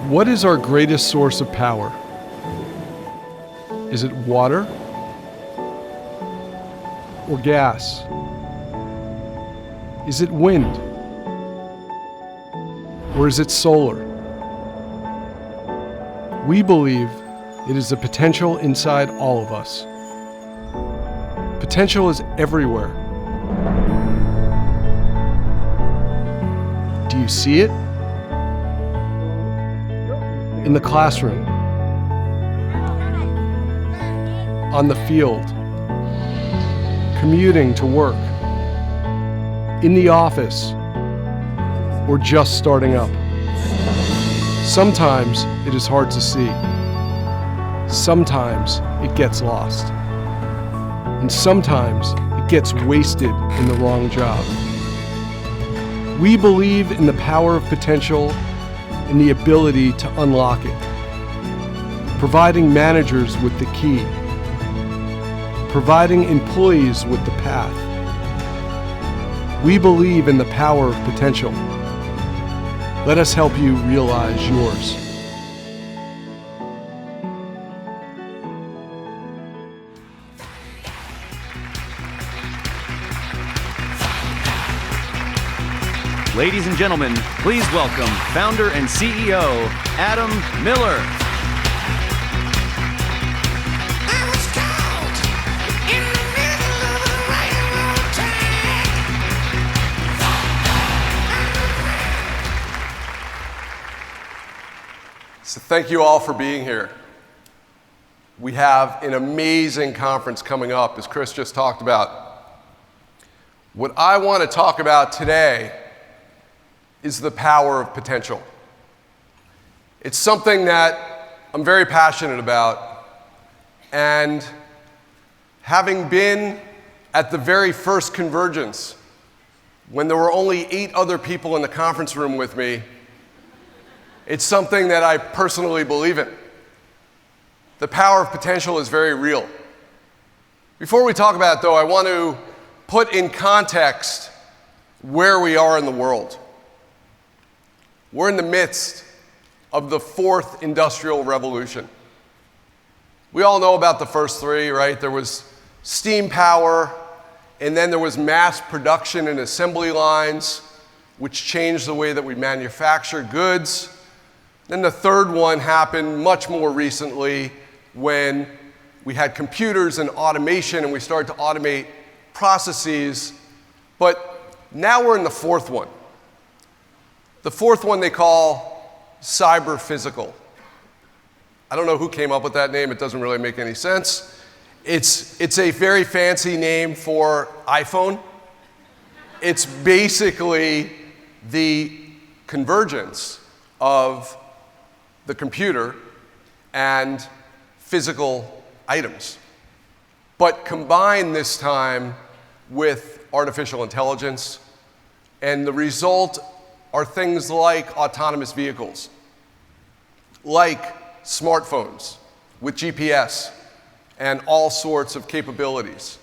What is our greatest source of power? Is it water or gas? Is it wind or is it solar? We believe it is the potential inside all of us. Potential is everywhere. Do you see it? In the classroom, on the field, commuting to work, in the office, or just starting up. Sometimes it is hard to see. Sometimes it gets lost. And sometimes it gets wasted in the wrong job. We believe in the power of potential and the ability to unlock it, providing managers with the key, providing employees with the path. We believe in the power of potential. Let us help you realize yours. Ladies and gentlemen, please welcome founder and CEO, Adam Miller. I was caught in the middle of a railroad track. So thank you all for being here. We have an amazing conference coming up, as Chris just talked about. What I want to talk about today is the power of potential. It's something that I'm very passionate about, and having been at the very first Convergence, when there were only 8 other people in the conference room with me, it's something that I personally believe in. The power of potential is very real. Before we talk about it, though, I want to put in context where we are in the world. We're in the midst of the 4th industrial revolution. We all know about the first 3, right? There was steam power, and then there was mass production and assembly lines, which changed the way that we manufacture goods. Then the 3rd one happened much more recently when we had computers and automation, and we started to automate processes. But now we're in the 4th one. The 4th one they call cyber-physical. I don't know who came up with that name. It doesn't really make any sense. It's a very fancy name for iPhone. It's basically the convergence of the computer and physical items, but combined this time with artificial intelligence, and the result are things like autonomous vehicles, like smartphones with GPS and all sorts of capabilities.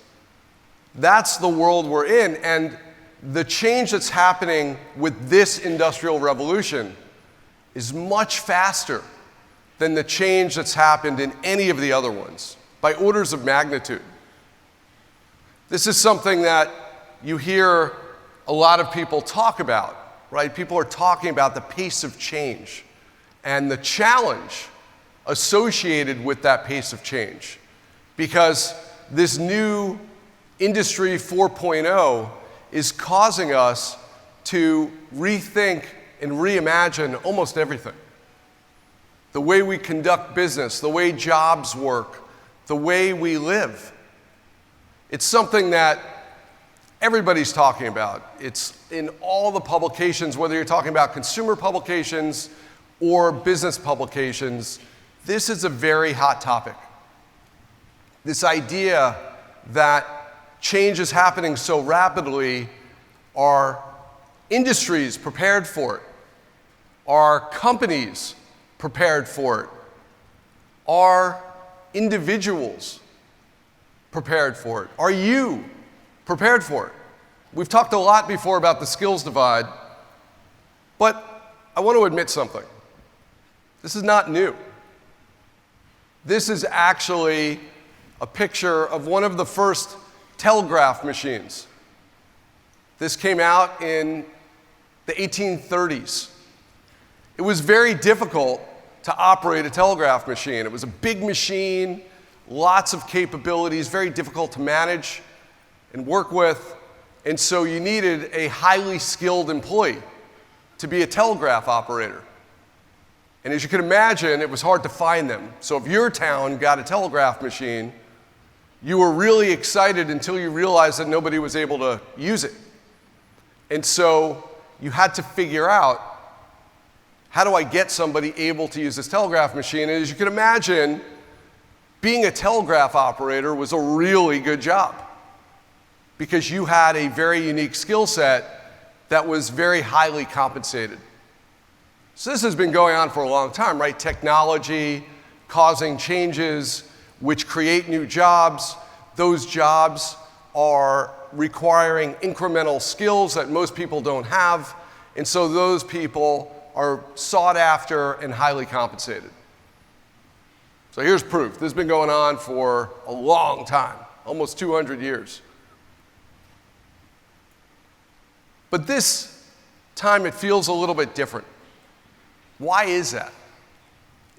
That's the world we're in, and the change that's happening with this industrial revolution is much faster than the change that's happened in any of the other ones, by orders of magnitude. This is something that you hear a lot of people talk about. Right? People are talking about the pace of change and the challenge associated with that pace of change, because this new Industry 4.0 is causing us to rethink and reimagine almost everything. The way we conduct business, the way jobs work, the way we live. It's something that everybody's talking about. It's in all the publications, whether you're talking about consumer publications or business publications. This is a very hot topic. This idea that change is happening so rapidly, are industries prepared for it? Are companies prepared for it? Are individuals prepared for it? Are you prepared for it? We've talked a lot before about the skills divide, but I want to admit something. This is not new. This is actually a picture of one of the first telegraph machines. This came out in the 1830s. It was very difficult to operate a telegraph machine. It was a big machine, lots of capabilities, very difficult to manage and work with, and so you needed a highly skilled employee to be a telegraph operator. And as you can imagine, it was hard to find them. So if your town got a telegraph machine, you were really excited until you realized that nobody was able to use it. And so you had to figure out, how do I get somebody able to use this telegraph machine? And as you can imagine, being a telegraph operator was a really good job because you had a very unique skill set that was very highly compensated. So this has been going on for a long time, right? Technology causing changes which create new jobs. Those jobs are requiring incremental skills that most people don't have, and so those people are sought after and highly compensated. So here's proof. This has been going on for a long time, almost 200 years. But this time it feels a little bit different. Why is that?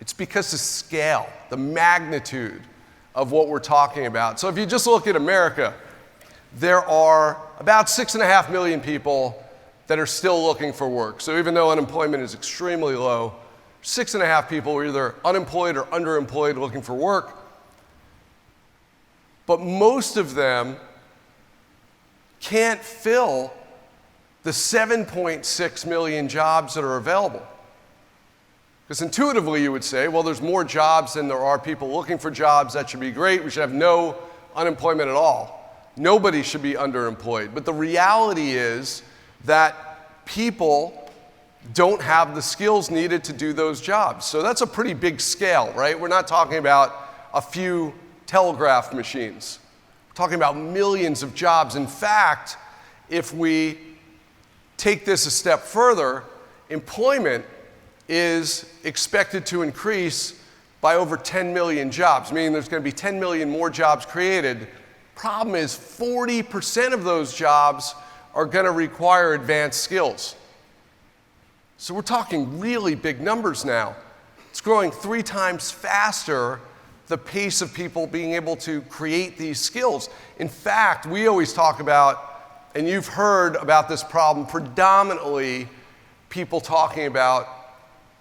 It's because the scale, the magnitude of what we're talking about. So if you just look at America, there are about 6.5 million people that are still looking for work. So even though unemployment is extremely low, 6.5 people are either unemployed or underemployed looking for work. But most of them can't fill the 7.6 million jobs that are available. Because intuitively you would say, well, there's more jobs than there are people looking for jobs. That should be great. We should have no unemployment at all. Nobody should be underemployed. But the reality is that people don't have the skills needed to do those jobs. So that's a pretty big scale, right? We're not talking about a few telegraph machines. We're talking about millions of jobs. In fact, if we take this a step further, employment is expected to increase by over 10 million jobs, meaning there's going to be 10 million more jobs created. Problem is 40% of those jobs are going to require advanced skills. So we're talking really big numbers now. It's growing 3 times faster, the pace of people being able to create these skills. In fact, we always talk about, and you've heard about this problem, predominantly people talking about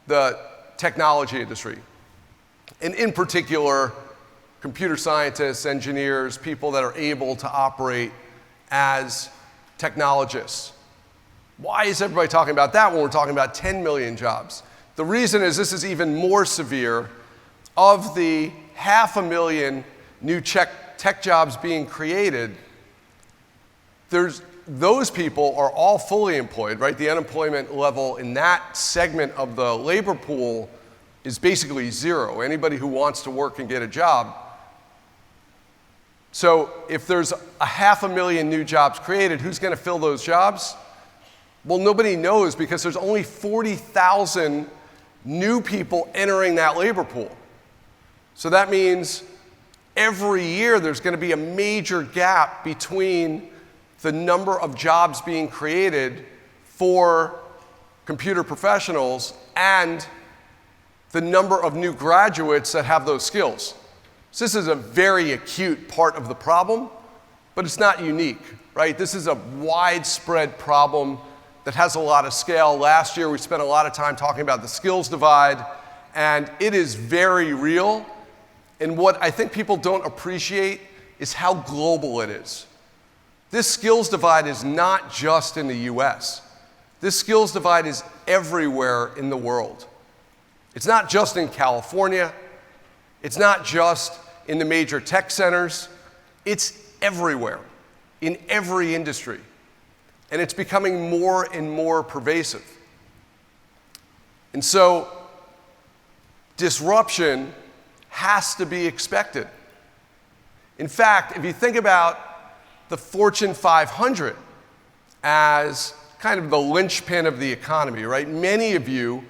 the technology industry. And in particular, computer scientists, engineers, people that are able to operate as technologists. Why is everybody talking about that when we're talking about 10 million jobs? The reason is this is even more severe. Of the 500,000 new tech jobs being created, those people are all fully employed, right? The unemployment level in that segment of the labor pool is basically zero. Anybody who wants to work and get a job. So if there's 500,000 new jobs created, who's going to fill those jobs? Well, nobody knows because there's only 40,000 new people entering that labor pool. So that means every year there's going to be a major gap between the number of jobs being created for computer professionals and the number of new graduates that have those skills. So this is a very acute part of the problem, but it's not unique, right? This is a widespread problem that has a lot of scale. Last year we spent a lot of time talking about the skills divide, and it is very real. And what I think people don't appreciate is how global it is. This skills divide is not just in the US. This skills divide is everywhere in the world. It's not just in California. It's not just in the major tech centers. It's everywhere, in every industry. And it's becoming more and more pervasive. And so disruption has to be expected. In fact, if you think about the Fortune 500 as kind of the linchpin of the economy, right? Many of you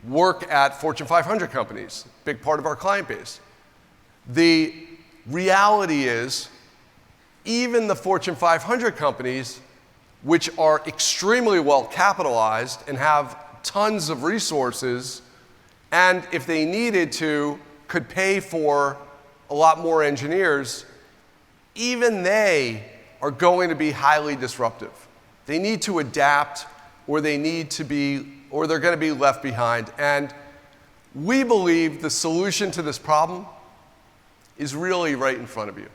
work at Fortune 500 companies, big part of our client base. The reality is, even the Fortune 500 companies, which are extremely well capitalized and have tons of resources, and if they needed to, could pay for a lot more engineers, even they are going to be highly disruptive. They need to adapt, or they're going to be left behind. And we believe the solution to this problem is really right in front of you.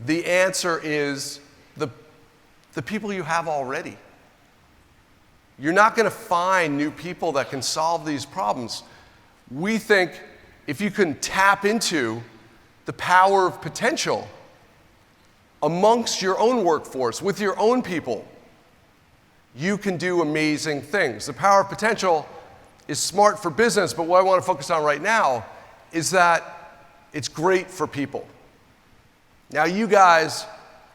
The answer is the people you have already. You're not going to find new people that can solve these problems. We think if you can tap into the power of potential amongst your own workforce, with your own people, you can do amazing things. The power of potential is smart for business, but what I want to focus on right now is that it's great for people. Now, you guys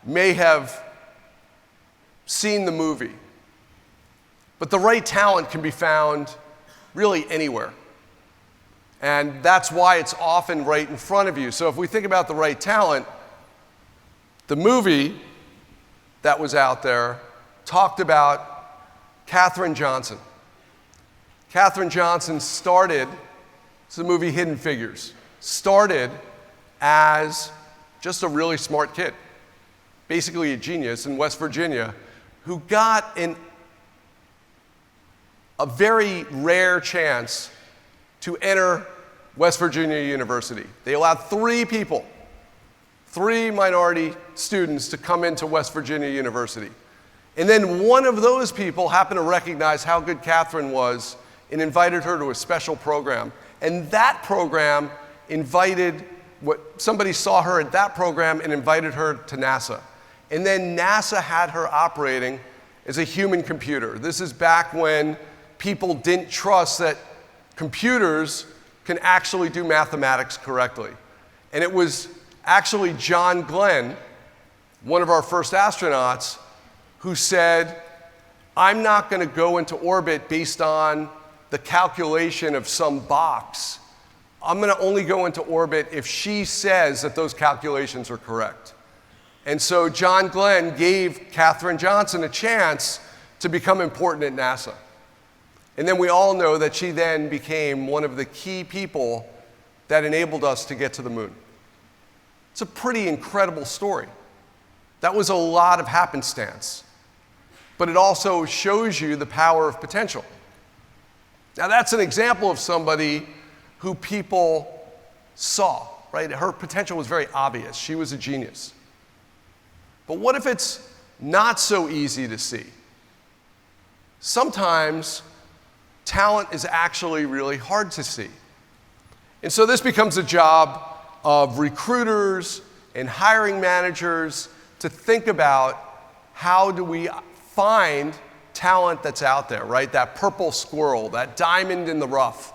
may have seen the movie, but the right talent can be found really anywhere. And that's why it's often right in front of you. So if we think about the right talent, the movie that was out there talked about Katherine Johnson. Katherine Johnson started, it's the movie Hidden Figures, started as just a really smart kid, basically a genius in West Virginia, who got a very rare chance to enter West Virginia University. They allowed 3 people, 3 minority students, to come into West Virginia University. And then one of those people happened to recognize how good Katherine was and invited her to a special program. And that program somebody saw her at that program and invited her to NASA. And then NASA had her operating as a human computer. This is back when people didn't trust that computers can actually do mathematics correctly. And it was actually John Glenn, one of our first astronauts, who said, I'm not going to go into orbit based on the calculation of some box. I'm going to only go into orbit if she says that those calculations are correct. And so John Glenn gave Katherine Johnson a chance to become important at NASA. And then we all know that she then became one of the key people that enabled us to get to the moon. It's a pretty incredible story. That was a lot of happenstance. But it also shows you the power of potential. Now that's an example of somebody who people saw, right? Her potential was very obvious. She was a genius. But what if it's not so easy to see? Sometimes talent is actually really hard to see. And so this becomes a job of recruiters and hiring managers to think about how do we find talent that's out there, right? That purple squirrel, that diamond in the rough.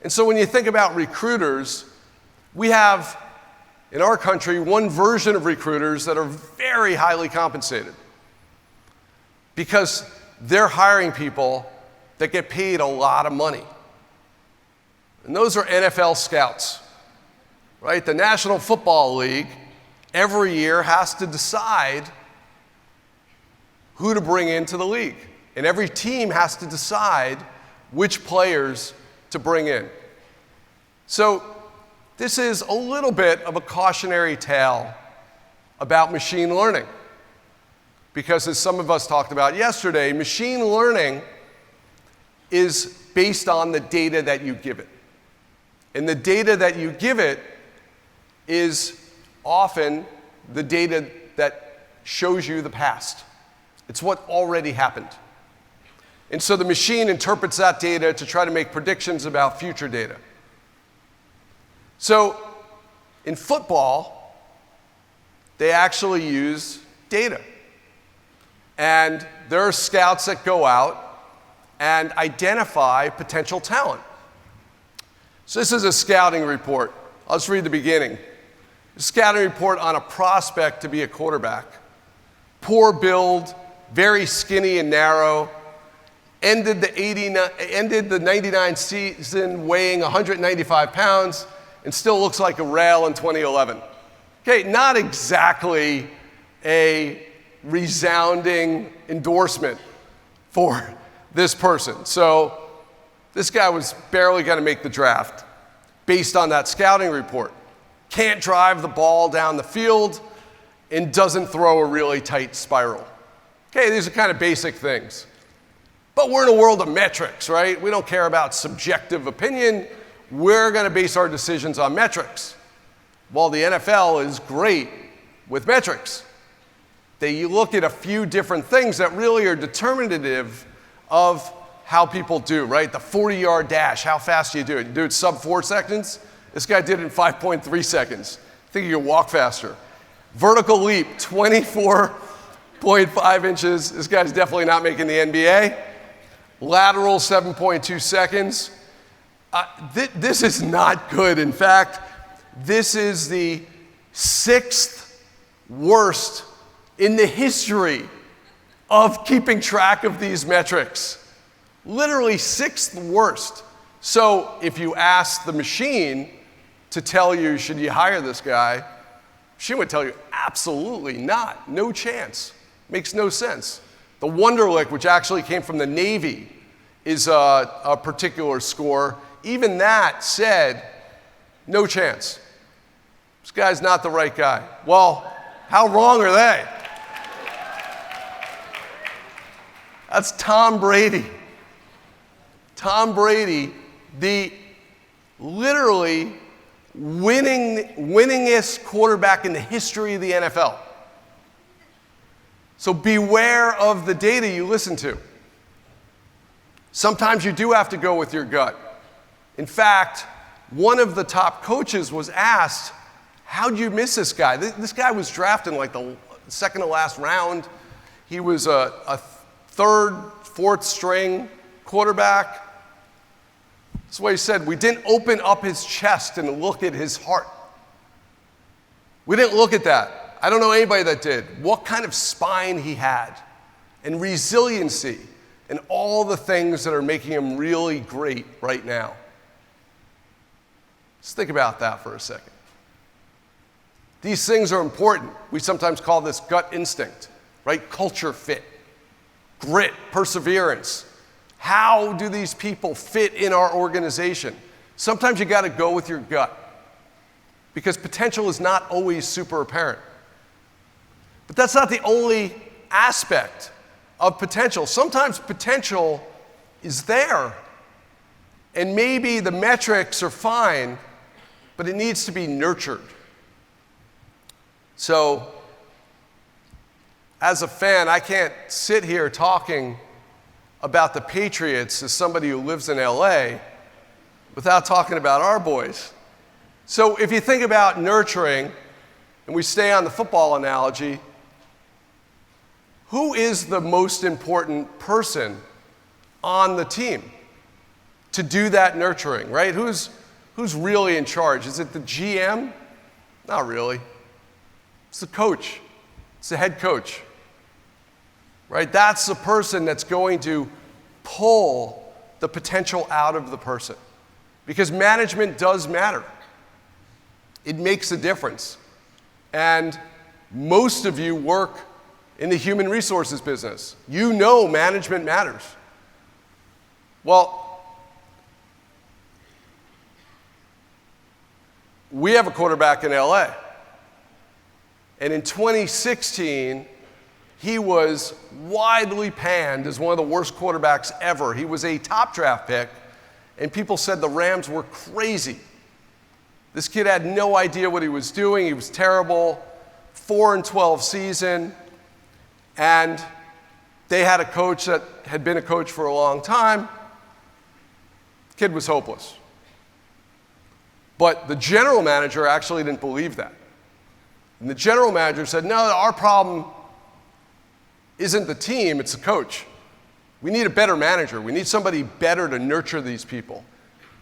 And so when you think about recruiters, we have in our country one version of recruiters that are very highly compensated because they're hiring people that get paid a lot of money. And those are NFL scouts, right? The National Football League every year has to decide who to bring into the league. And every team has to decide which players to bring in. So this is a little bit of a cautionary tale about machine learning. Because as some of us talked about yesterday, machine learning is based on the data that you give it. And the data that you give it is often the data that shows you the past. It's what already happened. And so the machine interprets that data to try to make predictions about future data. So in football, they actually use data. And there are scouts that go out and identify potential talent. So this is a scouting report. I'll just read the beginning. A scouting report on a prospect to be a quarterback. Poor build, very skinny and narrow, ended the 99 season weighing 195 pounds, and still looks like a rail in 2011. Okay, not exactly a resounding endorsement for this person. So this guy was barely going to make the draft based on that scouting report. Can't drive the ball down the field and doesn't throw a really tight spiral. Okay, these are kind of basic things. But we're in a world of metrics, right? We don't care about subjective opinion. We're going to base our decisions on metrics. Well, the NFL is great with metrics. They look at a few different things that really are determinative of how people do, right? The 40-yard dash, how fast do you do it? You do it sub 4 seconds? This guy did it in 5.3 seconds. I think you can walk faster. Vertical leap, 24.5 inches. This guy's definitely not making the NBA. Lateral, 7.2 seconds. This is not good. In fact, this is the 6th worst in the history of keeping track of these metrics. Literally 6th worst. So if you ask the machine to tell you, should you hire this guy, she would tell you, absolutely not, no chance. Makes no sense. The Wonderlic, which actually came from the Navy, is a particular score. Even that said, no chance. This guy's not the right guy. Well, how wrong are they? That's Tom Brady. Tom Brady, the literally winningest quarterback in the history of the NFL. So beware of the data you listen to. Sometimes you do have to go with your gut. In fact, one of the top coaches was asked, how'd you miss this guy? This guy was drafted in like the second to last round. He was a third, fourth string quarterback. That's what he said. We didn't open up his chest and look at his heart. We didn't look at that. I don't know anybody that did. What kind of spine he had, and resiliency, and all the things that are making him really great right now. Just think about that for a second. These things are important. We sometimes call this gut instinct, right? Culture fit, grit, perseverance. How do these people fit in our organization? Sometimes you got to go with your gut because potential is not always super apparent. But that's not the only aspect of potential. Sometimes potential is there, and maybe the metrics are fine, but it needs to be nurtured. So, as a fan, I can't sit here talking about the Patriots as somebody who lives in LA without talking about our boys. So if you think about nurturing, and we stay on the football analogy, who is the most important person on the team to do that nurturing, right? Who's really in charge? Is it the GM? Not really. It's the coach. It's the head coach. Right? That's the person that's going to pull the potential out of the person. Because management does matter. It makes a difference. And most of you work in the human resources business. You know management matters. Well, we have a quarterback in LA. And in 2016, he was widely panned as one of the worst quarterbacks ever. He was a top draft pick, and people said the Rams were crazy. This kid had no idea what he was doing. He was terrible. 4-12 season, and they had a coach that had been a coach for a long time. The kid was hopeless. But the general manager actually didn't believe that. And the general manager said, no, our problem isn't the team, it's the coach. We need a better manager. We need somebody better to nurture these people.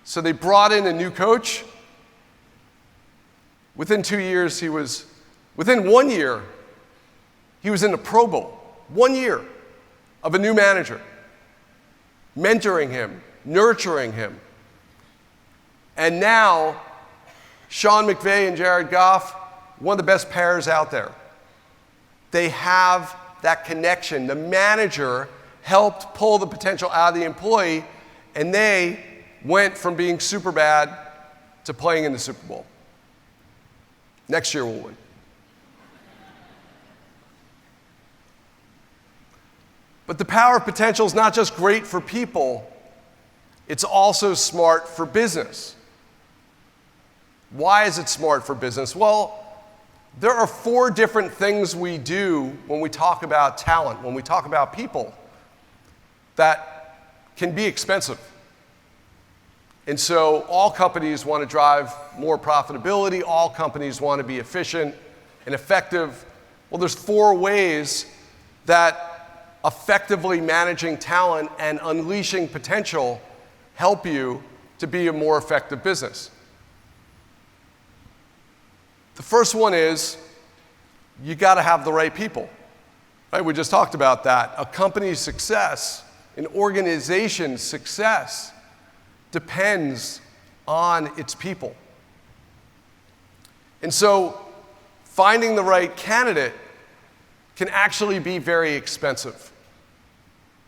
So they brought in a new coach. Within 1 year, he was in the Pro Bowl. 1 year of a new manager. mentoring him, nurturing him. And now, Sean McVay and Jared Goff, one of the best pairs out there. They have that connection. The manager helped pull the potential out of the employee, and they went from being super bad to playing in the Super Bowl. Next year we'll win. But the power of potential is not just great for people, it's also smart for business. Why is it smart for business? Well, there are 4 different things we do when we talk about talent, when we talk about people, that can be expensive. And so all companies want to drive more profitability, all companies want to be efficient and effective. Well, there's 4 ways that effectively managing talent and unleashing potential help you to be a more effective business. The first one is you got to have the right people. Right? We just talked about that. A company's success, an organization's success depends on its people. And so finding the right candidate can actually be very expensive,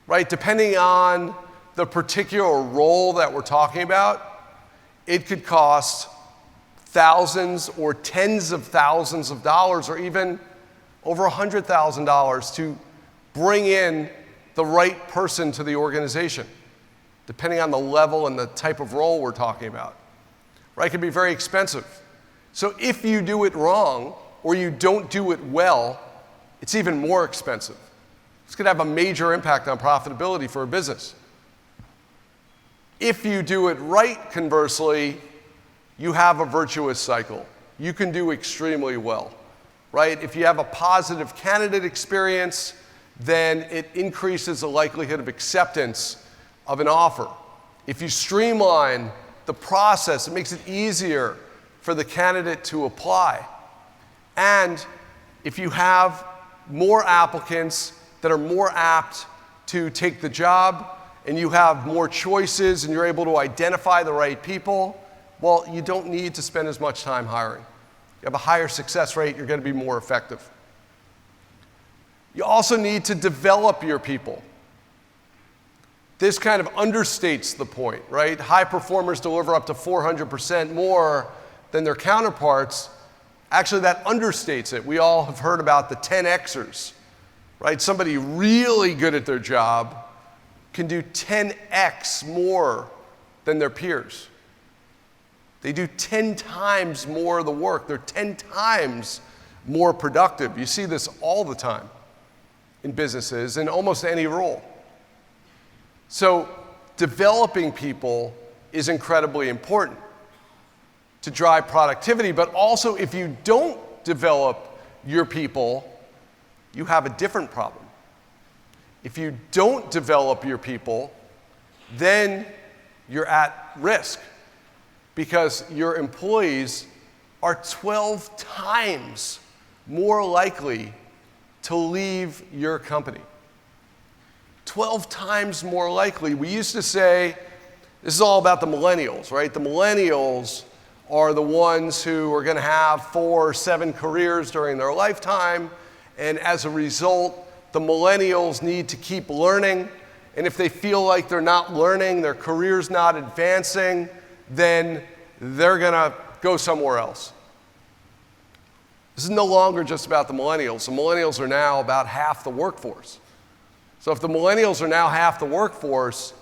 right? Depending on the particular role that we're talking about, it could cost thousands or tens of thousands of dollars or even over $100,000 to bring in the right person to the organization, depending on the level and the type of role we're talking about, right? It can be very expensive. So if you do it wrong or you don't do it well, it's even more expensive. It's going to have a major impact on profitability for a business. If you do it right, conversely, you have a virtuous cycle. You can do extremely well, right? If you have a positive candidate experience, then it increases the likelihood of acceptance of an offer. If you streamline the process, it makes it easier for the candidate to apply. And if you have more applicants that are more apt to take the job, and you have more choices and you're able to identify the right people, well, you don't need to spend as much time hiring. You have a higher success rate, you're going to be more effective. You also need to develop your people. This kind of understates the point, right? High performers deliver up to 400% more than their counterparts. Actually, that understates it. We all have heard about the 10Xers, right? Somebody really good at their job can do 10X more than their peers. They do 10 times more of the work. They're 10 times more productive. You see this all the time in businesses, in almost any role. So developing people is incredibly important to drive productivity, but also if you don't develop your people, you have a different problem. If you don't develop your people, then you're at risk because your employees are 12 times more likely to leave your company. 12 times more likely. We used to say, this is all about the millennials, right? The millennials are the ones who are going to have 4 or 7 careers during their lifetime, and as a result, the millennials need to keep learning, and if they feel like they're not learning, their career's not advancing, then they're going to go somewhere else. This is no longer just about the millennials. The millennials are now about half the workforce. So if the millennials are now half the workforce,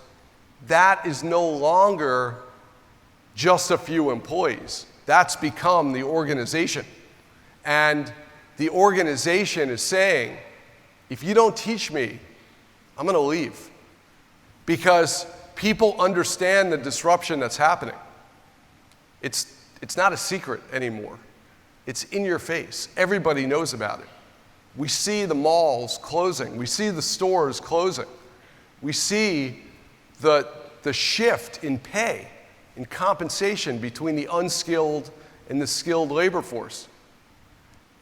that is no longer just a few employees. That's become the organization. And the organization is saying, if you don't teach me, I'm going to leave. Because people understand the disruption that's happening. It's not a secret anymore. It's in your face. Everybody knows about it. We see the malls closing. We see the stores closing. We see the shift in pay, in compensation between the unskilled and the skilled labor force.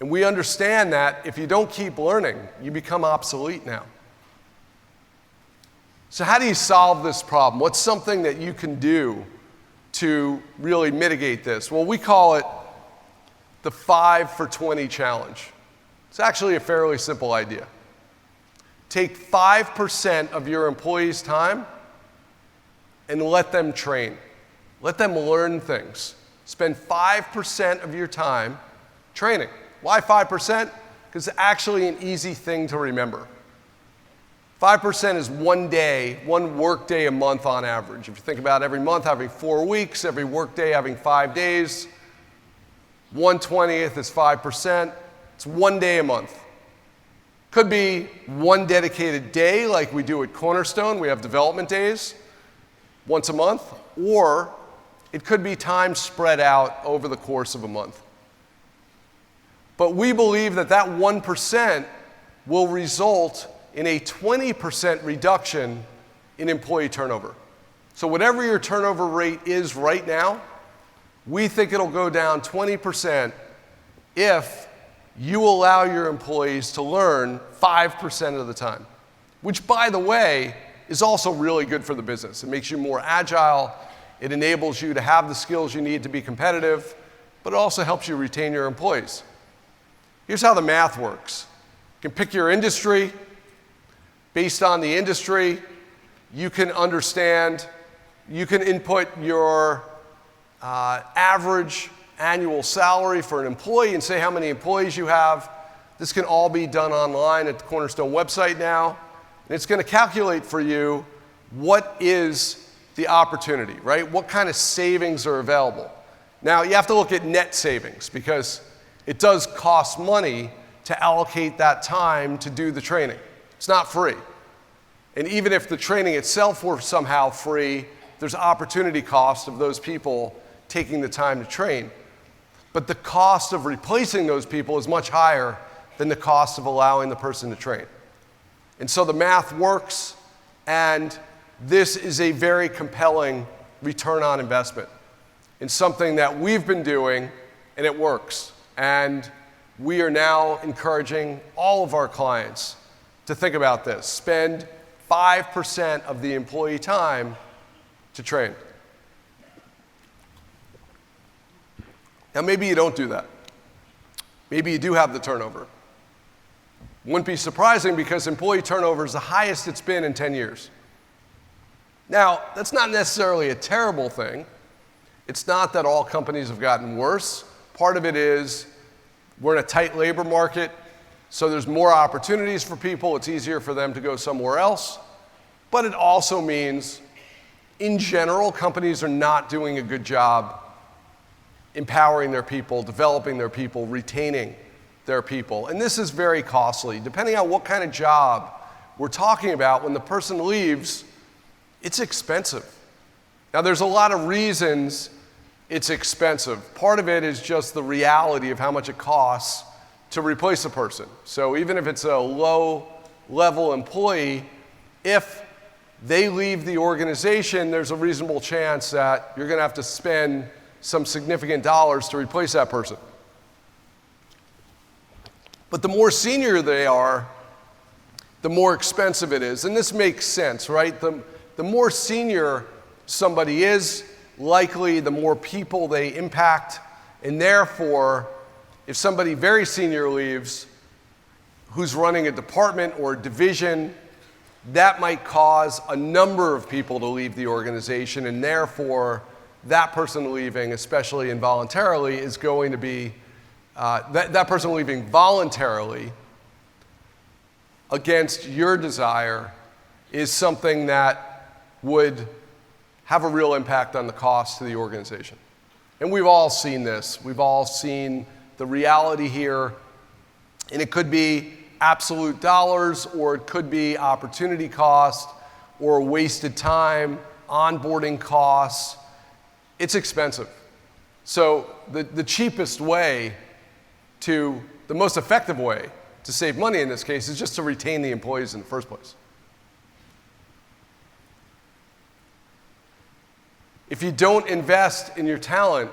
And we understand that if you don't keep learning, you become obsolete now. So how do you solve this problem? What's something that you can do to really mitigate this? Well, we call it the 5 for 20 challenge. It's actually a fairly simple idea. Take 5% of your employees' time and let them train. Let them learn things. Spend 5% of your time training. Why 5%? Because it's actually an easy thing to remember. 5% is one day, one work day a month on average. If you think about every month having 4 weeks, every work day having 5 days, 1/20th is 5%. It's one day a month. Could be one dedicated day like we do at Cornerstone. We have development days once a month. Or it could be time spread out over the course of a month. But we believe that that 1% will result in a 20% reduction in employee turnover. So whatever your turnover rate is right now, we think it'll go down 20% if you allow your employees to learn 5% of the time, which, by the way, is also really good for the business. It makes you more agile. It enables you to have the skills you need to be competitive, but it also helps you retain your employees. Here's how the math works. You can pick your industry. Based on the industry, you can understand, you can input your average annual salary for an employee and say how many employees you have. This can all be done online at the Cornerstone website now. And it's going to calculate for you what is the opportunity, right? What kind of savings are available. Now, you have to look at net savings because it does cost money to allocate that time to do the training. It's not free. And even if the training itself were somehow free, there's opportunity cost of those people taking the time to train. But the cost of replacing those people is much higher than the cost of allowing the person to train. And so the math works, and this is a very compelling return on investment. It's something that we've been doing, and it works. And we are now encouraging all of our clients to think about this. Spend 5% of the employee time to train. Now, maybe you don't do that. Maybe you do have the turnover. Wouldn't be surprising because employee turnover is the highest it's been in 10 years. Now, that's not necessarily a terrible thing. It's not that all companies have gotten worse. Part of it is we're in a tight labor market, so there's more opportunities for people. It's easier for them to go somewhere else. But it also means, in general, companies are not doing a good job empowering their people, developing their people, retaining their people. And this is very costly. Depending on what kind of job we're talking about, when the person leaves, it's expensive. Now, there's a lot of reasons it's expensive. Part of it is just the reality of how much it costs to replace a person. So even if it's a low-level employee, if they leave the organization, there's a reasonable chance that you're going to have to spend some significant dollars to replace that person. But the more senior they are, the more expensive it is. And this makes sense, right? The more senior somebody is, likely the more people they impact. And therefore, if somebody very senior leaves, who's running a department or a division, that might cause a number of people to leave the organization, and therefore, that person leaving, especially involuntarily, is going to be, that person leaving voluntarily against your desire is something that would have a real impact on the cost to the organization. And we've all seen this. We've all seen the reality here, and it could be absolute dollars, or it could be opportunity cost, or wasted time, onboarding costs. It's expensive. So the cheapest way the most effective way to save money in this case is just to retain the employees in the first place. If you don't invest in your talent,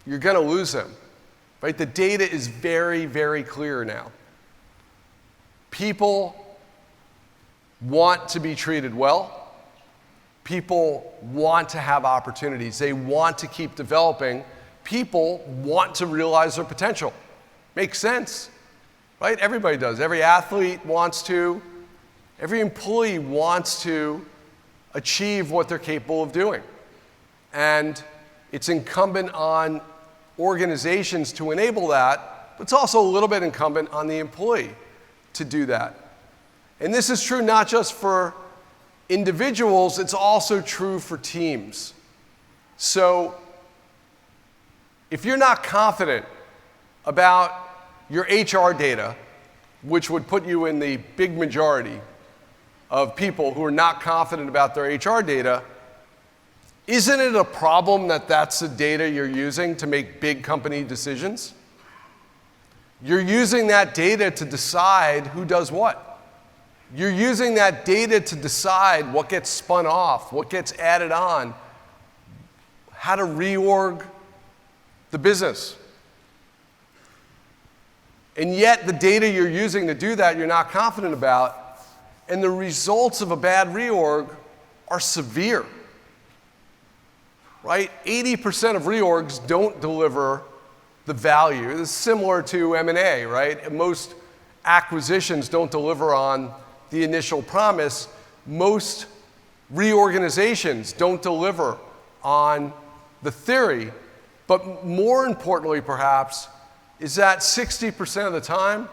you're going to lose them, right? The data is very, very clear now. People want to be treated well. People want to have opportunities. They want to keep developing. People want to realize their potential. Makes sense, right? Everybody does. Every athlete wants to. Every employee wants to achieve what they're capable of doing. And it's incumbent on organizations to enable that, but it's also a little bit incumbent on the employee to do that. And this is true not just for individuals, it's also true for teams. So if you're not confident about your HR data, which would put you in the big majority of people who are not confident about their HR data, isn't it a problem that that's the data you're using to make big company decisions? You're using that data to decide who does what. You're using that data to decide what gets spun off, what gets added on, how to reorg the business. And yet the data you're using to do that you're not confident about, and the results of a bad reorg are severe. Right? 80% of reorgs don't deliver the value. It's similar to M&A, right? Most acquisitions don't deliver on the initial promise. Most reorganizations don't deliver on the theory. But more importantly, perhaps, is that 60% of the time,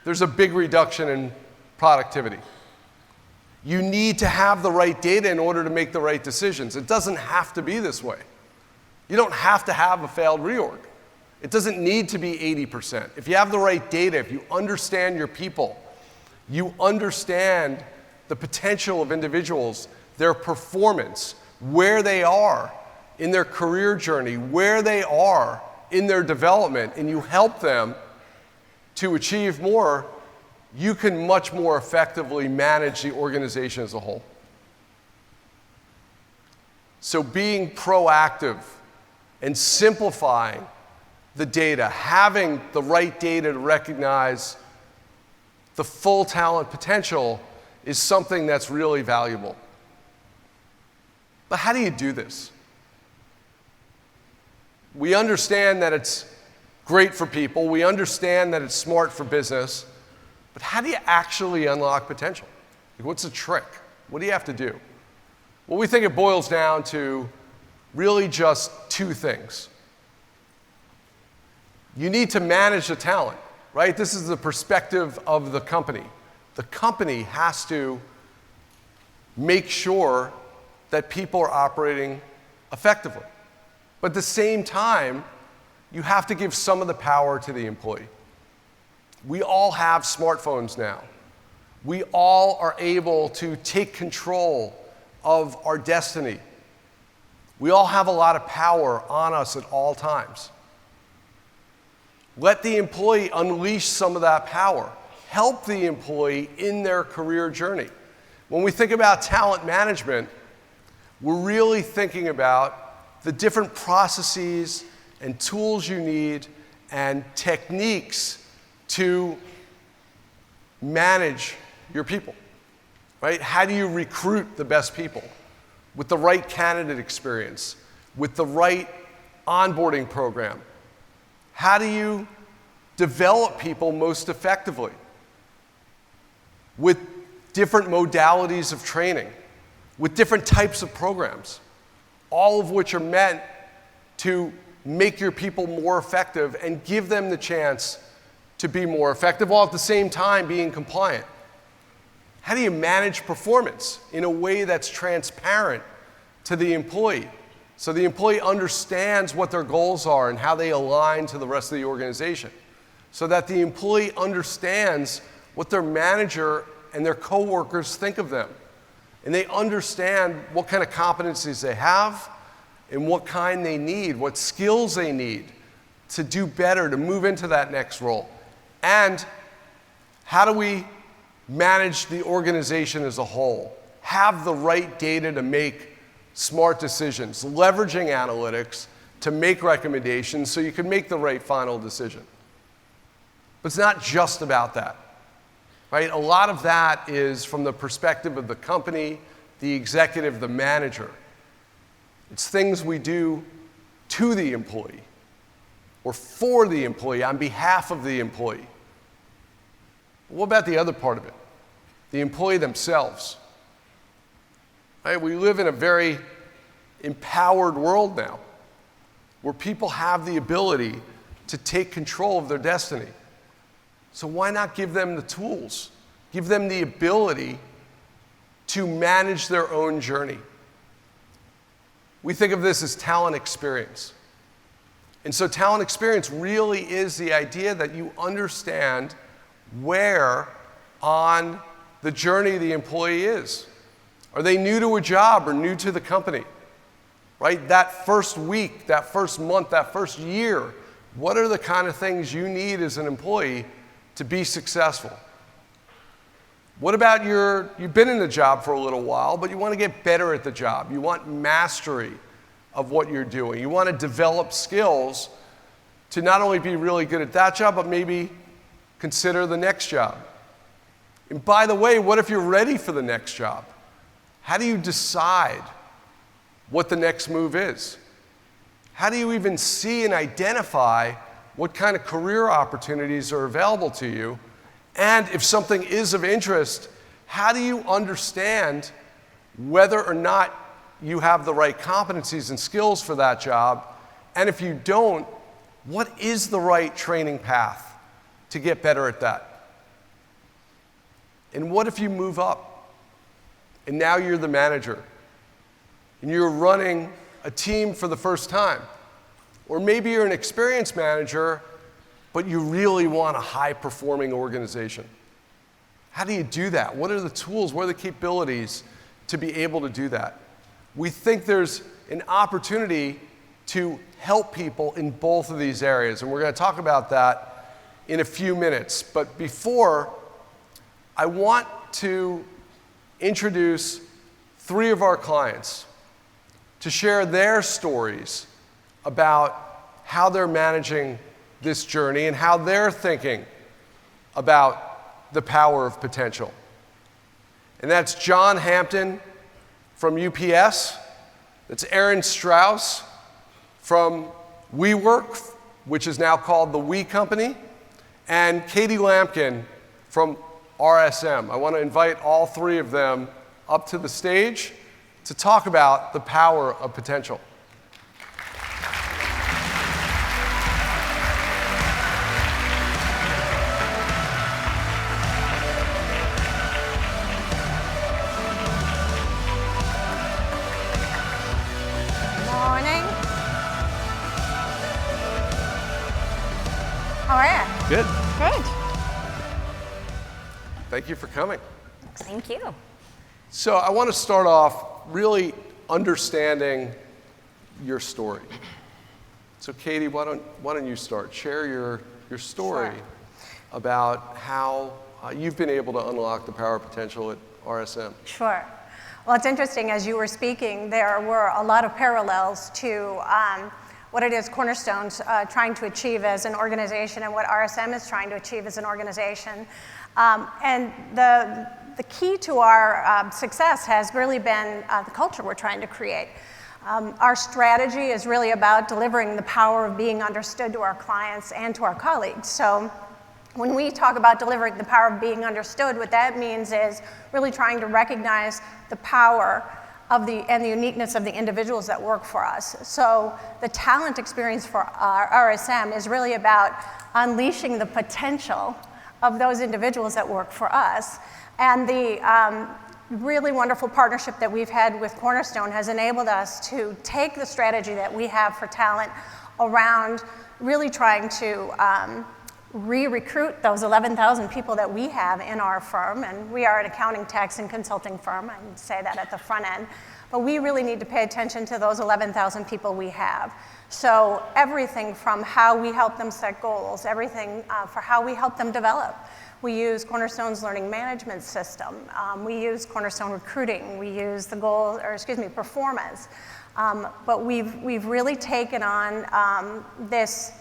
there's a big reduction in productivity. You need to have the right data in order to make the right decisions. It doesn't have to be this way. You don't have to have a failed reorg. It doesn't need to be 80%. If you have the right data, if you understand your people, you understand the potential of individuals, their performance, where they are in their career journey, where they are in their development, and you help them to achieve more, you can much more effectively manage the organization as a whole. So being proactive and simplifying the data, having the right data to recognize the full talent potential is something that's really valuable. But how do you do this? We understand that it's great for people. We understand that it's smart for business. But how do you actually unlock potential? Like, what's the trick? What do you have to do? Well, we think it boils down to really just two things. You need to manage the talent, right? This is the perspective of the company. The company has to make sure that people are operating effectively. But at the same time, you have to give some of the power to the employee. We all have smartphones now. We all are able to take control of our destiny. We all have a lot of power on us at all times. Let the employee unleash some of that power. Help the employee in their career journey. When we think about talent management, we're really thinking about the different processes and tools you need and techniques to manage your people, right? How do you recruit the best people with the right candidate experience, with the right onboarding program? How do you develop people most effectively with different modalities of training, with different types of programs, all of which are meant to make your people more effective and give them the chance to be more effective while at the same time being compliant? How do you manage performance in a way that's transparent to the employee so the employee understands what their goals are and how they align to the rest of the organization, so that the employee understands what their manager and their coworkers think of them, and they understand what kind of competencies they have and what kind they need, what skills they need to do better, to move into that next role? And how do we manage the organization as a whole? Have the right data to make smart decisions, leveraging analytics to make recommendations so you can make the right final decision. But it's not just about that. right? A lot of that is from the perspective of the company, the executive, the manager. It's things we do to the employee or for the employee, on behalf of the employee. But what about the other part of it? The employee themselves. Right? We live in a very empowered world now where people have the ability to take control of their destiny. So why not give them the tools? Give them the ability to manage their own journey. We think of this as talent experience. And so talent experience really is the idea that you understand where on the journey the employee is. Are they new to a job or new to the company? Right? That first week, that first month, that first year, what are the kind of things you need as an employee to be successful? What about you've been in the job for a little while, but you want to get better at the job. You want mastery of what you're doing. You want to develop skills to not only be really good at that job, but maybe consider the next job. And by the way, what if you're ready for the next job? How do you decide what the next move is? How do you even see and identify what kind of career opportunities are available to you? And if something is of interest, how do you understand whether or not you have the right competencies and skills for that job? And if you don't, what is the right training path to get better at that? And what if you move up and now you're the manager and you're running a team for the first time? Or maybe you're an experienced manager, but you really want a high-performing organization. How do you do that? What are the tools? What are the capabilities to be able to do that? We think there's an opportunity to help people in both of these areas, and we're going to talk about that in a few minutes. But before, I want to introduce 3 of our clients to share their stories about how they're managing this journey and how they're thinking about the power of potential. And that's John Hampton from UPS. That's Aaron Strauss from WeWork, which is now called the We Company, and Katie Lampkin from RSM. I want to invite all 3 of them up to the stage to talk about the power of potential. How are you? Good. Great. Thank you for coming. Thank you. So I want to start off really understanding your story. So Katie, why don't you start? Share your story Sure. about how you've been able to unlock the power potential at RSM. Sure. Well, it's interesting, as you were speaking, there were a lot of parallels to what it is Cornerstone's trying to achieve as an organization and what RSM is trying to achieve as an organization. And the key to our success has really been the culture we're trying to create. Our strategy is really about delivering the power of being understood to our clients and to our colleagues. So when we talk about delivering the power of being understood, what that means is really trying to recognize the power of and the uniqueness of the individuals that work for us. So the talent experience for our RSM is really about unleashing the potential of those individuals that work for us. And the really wonderful partnership that we've had with Cornerstone has enabled us to take the strategy that we have for talent around really trying to re-recruit those 11,000 people that we have in our firm. And we are an accounting, tax, and consulting firm. I would say that at the front end. But we really need to pay attention to those 11,000 people we have. So everything from how we help them set goals, everything for how we help them develop. We use Cornerstone's learning management system. We use Cornerstone recruiting. We use performance. But we've really taken on this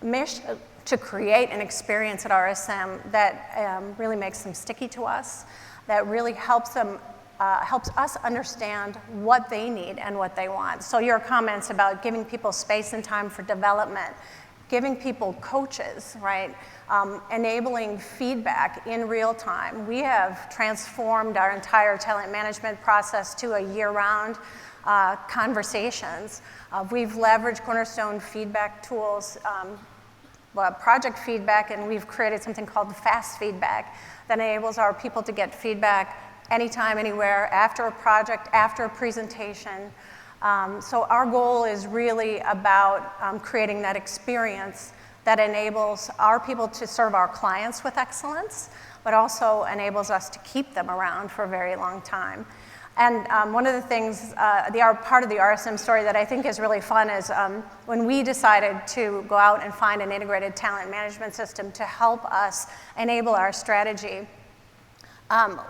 to create an experience at RSM that really makes them sticky to us, that really helps us understand what they need and what they want. So your comments about giving people space and time for development, giving people coaches, right? Enabling feedback in real time. We have transformed our entire talent management process to a year-round conversations. We've leveraged Cornerstone feedback tools, project feedback, and we've created something called fast feedback that enables our people to get feedback anytime, anywhere, after a project, after a presentation. So our goal is really about creating that experience that enables our people to serve our clients with excellence, but also enables us to keep them around for a very long time. And one of the things, part of the RSM story that I think is really fun is when we decided to go out and find an integrated talent management system to help us enable our strategy,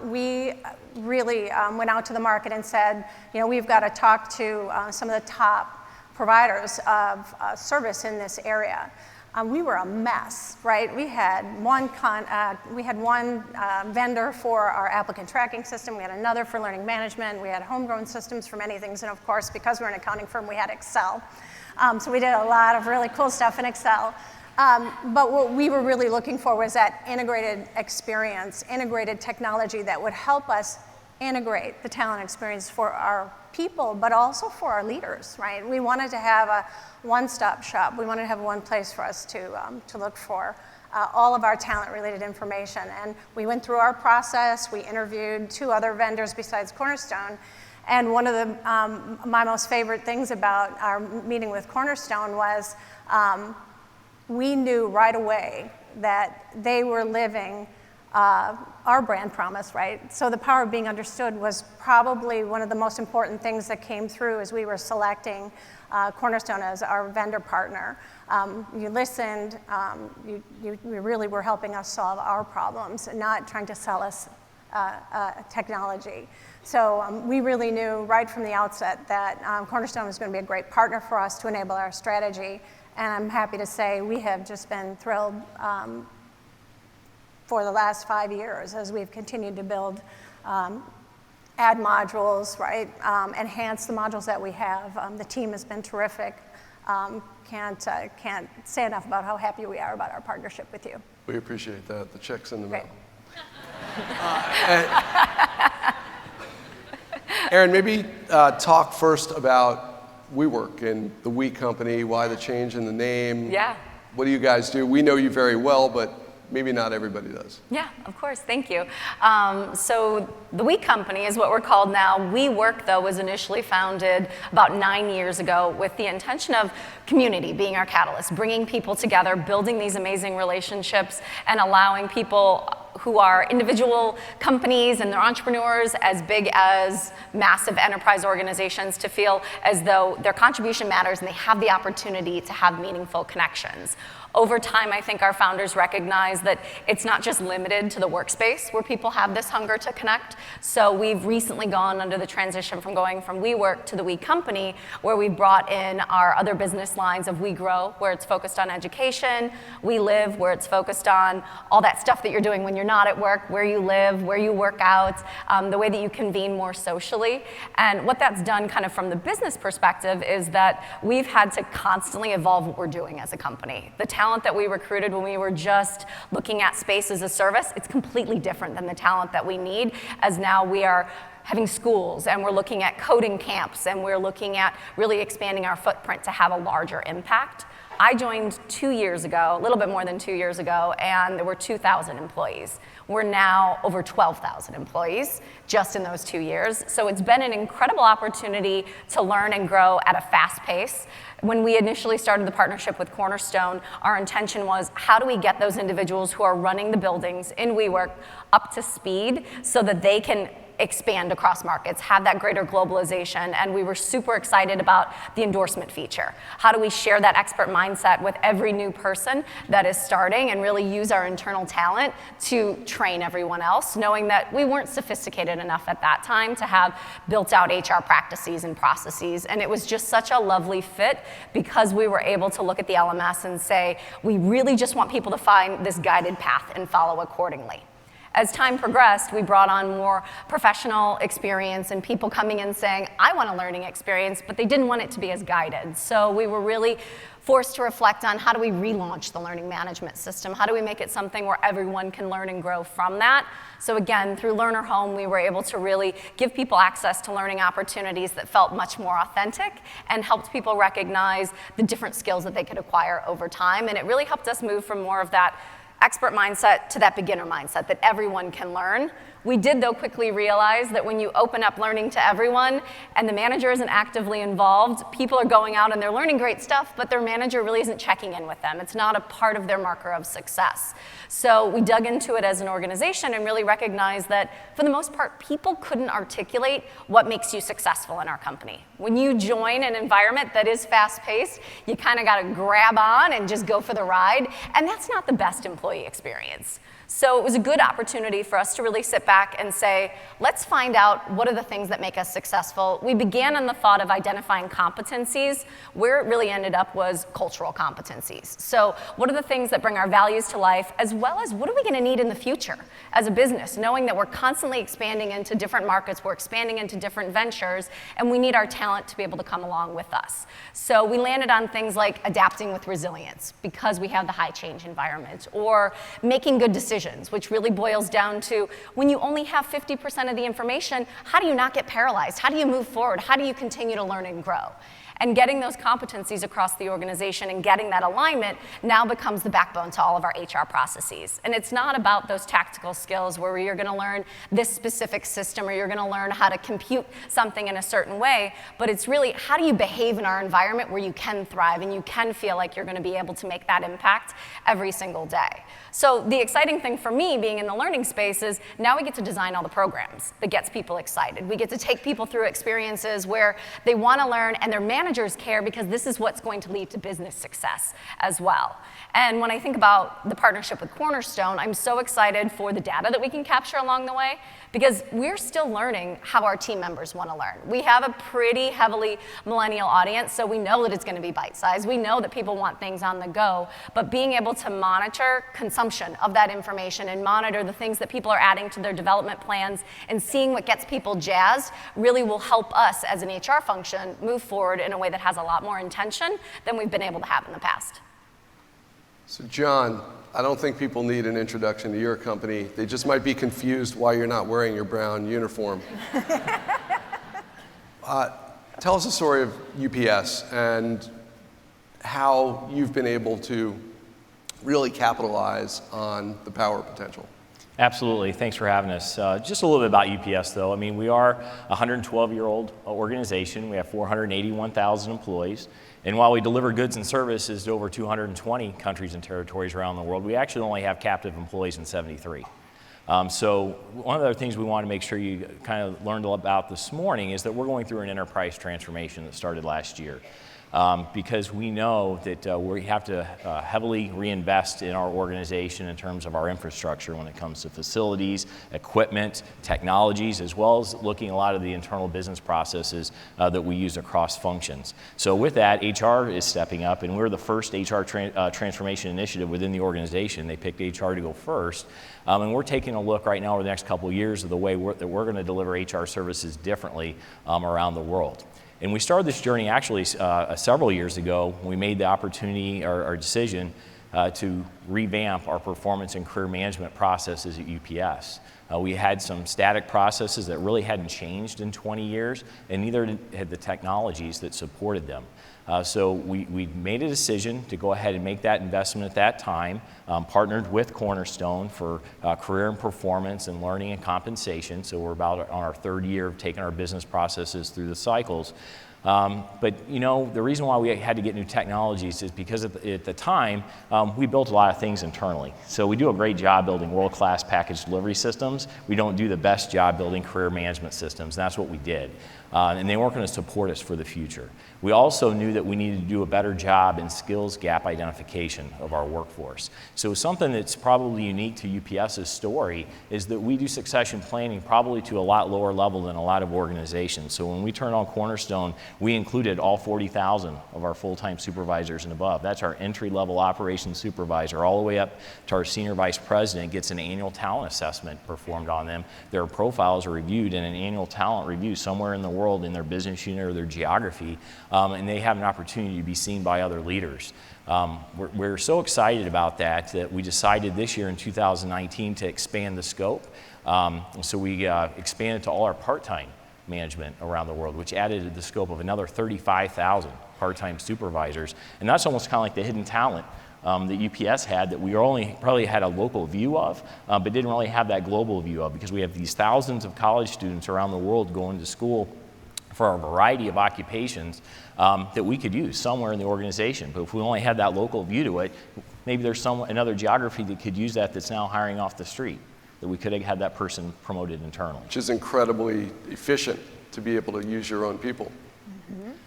we really went out to the market and said, we've got to talk to some of the top providers of service in this area. We were a mess, right? We had one vendor for our applicant tracking system. We had another for learning management. We had homegrown systems for many things. And of course, because we're an accounting firm, we had Excel. So we did a lot of really cool stuff in Excel. But what we were really looking for was that integrated experience, integrated technology that would help us integrate the talent experience for our people, but also for our leaders, right? We wanted to have a one-stop shop. We wanted to have one place for us to look for all of our talent-related information. And we went through our process. We interviewed 2 other vendors besides Cornerstone. And one of my most favorite things about our meeting with Cornerstone was we knew right away that they were living our brand promise, right? So the power of being understood was probably one of the most important things that came through as we were selecting Cornerstone as our vendor partner. You listened, you really were helping us solve our problems and not trying to sell us technology. So we really knew right from the outset that Cornerstone was going to be a great partner for us to enable our strategy. And I'm happy to say we have just been thrilled for the last 5 years as we've continued to build, add modules, right? Enhance the modules that we have. The team has been terrific. Can't say enough about how happy we are about our partnership with you. We appreciate that. The check's in the mail. Aaron, maybe talk first about WeWork and the We Company, why the change in the name. Yeah. What do you guys do? We know you very well, but maybe not everybody does. Yeah, of course, thank you. So the We Company is what we're called now. WeWork, though, was initially founded about 9 years ago with the intention of community being our catalyst, bringing people together, building these amazing relationships, and allowing people who are individual companies and they're entrepreneurs as big as massive enterprise organizations to feel as though their contribution matters and they have the opportunity to have meaningful connections. Over time, I think our founders recognize that it's not just limited to the workspace where people have this hunger to connect. So we've recently gone under the transition from going from WeWork to the We Company, where we brought in our other business lines of We Grow, where it's focused on education, We Live, where it's focused on all that stuff that you're doing when you're not at work, where you live, where you work out, the way that you convene more socially. And what that's done kind of from the business perspective is that we've had to constantly evolve what we're doing as a company. The talent that we recruited when we were just looking at space as a service, it's completely different than the talent that we need, as now we are having schools and we're looking at coding camps and we're looking at really expanding our footprint to have a larger impact. I joined 2 years ago, a little bit more than 2 years ago, and there were 2,000 employees. We're now over 12,000 employees just in those 2 years. So it's been an incredible opportunity to learn and grow at a fast pace. When we initially started the partnership with Cornerstone, our intention was, how do we get those individuals who are running the buildings in WeWork up to speed so that they can expand across markets, have that greater globalization, and we were super excited about the endorsement feature. How do we share that expert mindset with every new person that is starting and really use our internal talent to train everyone else, knowing that we weren't sophisticated enough at that time to have built out HR practices and processes. And it was just such a lovely fit because we were able to look at the LMS and say, we really just want people to find this guided path and follow accordingly. As time progressed, we brought on more professional experience and people coming in saying, I want a learning experience, but they didn't want it to be as guided. So we were really forced to reflect on how do we relaunch the learning management system? How do we make it something where everyone can learn and grow from that? So again, through Learner Home, we were able to really give people access to learning opportunities that felt much more authentic and helped people recognize the different skills that they could acquire over time. And it really helped us move from more of that expert mindset to that beginner mindset that everyone can learn. We did, though, quickly realize that when you open up learning to everyone and the manager isn't actively involved, people are going out and they're learning great stuff, but their manager really isn't checking in with them. It's not a part of their marker of success. So we dug into it as an organization and really recognized that, for the most part, people couldn't articulate what makes you successful in our company. When you join an environment that is fast-paced, you kind of got to grab on and just go for the ride, and that's not the best employee experience. So it was a good opportunity for us to really sit back and say, let's find out what are the things that make us successful. We began on the thought of identifying competencies. Where it really ended up was cultural competencies. So what are the things that bring our values to life, as well as what are we going to need in the future as a business, knowing that we're constantly expanding into different markets, we're expanding into different ventures, and we need our talent to be able to come along with us. So we landed on things like adapting with resilience because we have the high change environment, or making good decisions, which really boils down to when you only have 50% of the information, how do you not get paralyzed? How do you move forward? How do you continue to learn and grow? And getting those competencies across the organization and getting that alignment now becomes the backbone to all of our HR processes. And it's not about those tactical skills where you're going to learn this specific system or you're going to learn how to compute something in a certain way, but it's really how do you behave in our environment where you can thrive and you can feel like you're going to be able to make that impact every single day. So the exciting thing for me being in the learning space is now we get to design all the programs that gets people excited. We get to take people through experiences where they want to learn and their managers care because this is what's going to lead to business success as well. And when I think about the partnership with Cornerstone, I'm so excited for the data that we can capture along the way because we're still learning how our team members want to learn. We have a pretty heavily millennial audience, so we know that it's going to be bite-sized. We know that people want things on the go, but being able to monitor consumption of that information and monitor the things that people are adding to their development plans and seeing what gets people jazzed really will help us as an HR function move forward in a way that has a lot more intention than we've been able to have in the past. So John, I don't think people need an introduction to your company. They just might be confused why you're not wearing your brown uniform. Tell us the story of UPS and how you've been able to really capitalize on the power potential. Absolutely. Thanks for having us. Just a little bit about UPS, though. I mean, we are a 112-year-old organization. We have 481,000 employees. And while we deliver goods and services to over 220 countries and territories around the world, we actually only have captive employees in 73. So one of the things we want to make sure you kind of learned about this morning is that we're going through an enterprise transformation that started last year. Because we know that we have to heavily reinvest in our organization in terms of our infrastructure when it comes to facilities, equipment, technologies, as well as looking at a lot of the internal business processes that we use across functions. So with that, HR is stepping up, and we're the first HR transformation initiative within the organization. They picked HR to go first. And we're taking a look right now over the next couple of years of the way that we're going to deliver HR services differently around the world. And we started this journey actually several years ago when we made the opportunity or decision to revamp our performance and career management processes at UPS. We had some static processes that really hadn't changed in 20 years, and neither had the technologies that supported them. So we made a decision to go ahead and make that investment at that time, partnered with Cornerstone for career and performance and learning and compensation. So we're about on our third year of taking our business processes through the cycles. But the reason why we had to get new technologies is because at the time, we built a lot of things internally. So we do a great job building world-class package delivery systems. We don't do the best job building career management systems, and that's what we did. And they weren't going to support us for the future. We also knew that we needed to do a better job in skills gap identification of our workforce. So something that's probably unique to UPS's story is that we do succession planning probably to a lot lower level than a lot of organizations. So when we turned on Cornerstone, we included all 40,000 of our full-time supervisors and above. That's our entry-level operations supervisor, all the way up to our senior vice president gets an annual talent assessment performed on them. Their profiles are reviewed in an annual talent review somewhere in the world in their business unit or their geography, and they have an opportunity to be seen by other leaders. We're so excited about that we decided this year in 2019 to expand the scope. So we expanded to all our part-time management around the world, which added the scope of another 35,000 part-time supervisors. And that's almost kind of like the hidden talent that UPS had that we only probably had a local view of, but didn't really have that global view of, because we have these thousands of college students around the world going to school for a variety of occupations that we could use somewhere in the organization. But if we only had that local view to it, maybe there's another geography that could use that's now hiring off the street, that we could have had that person promoted internally. Which is incredibly efficient to be able to use your own people.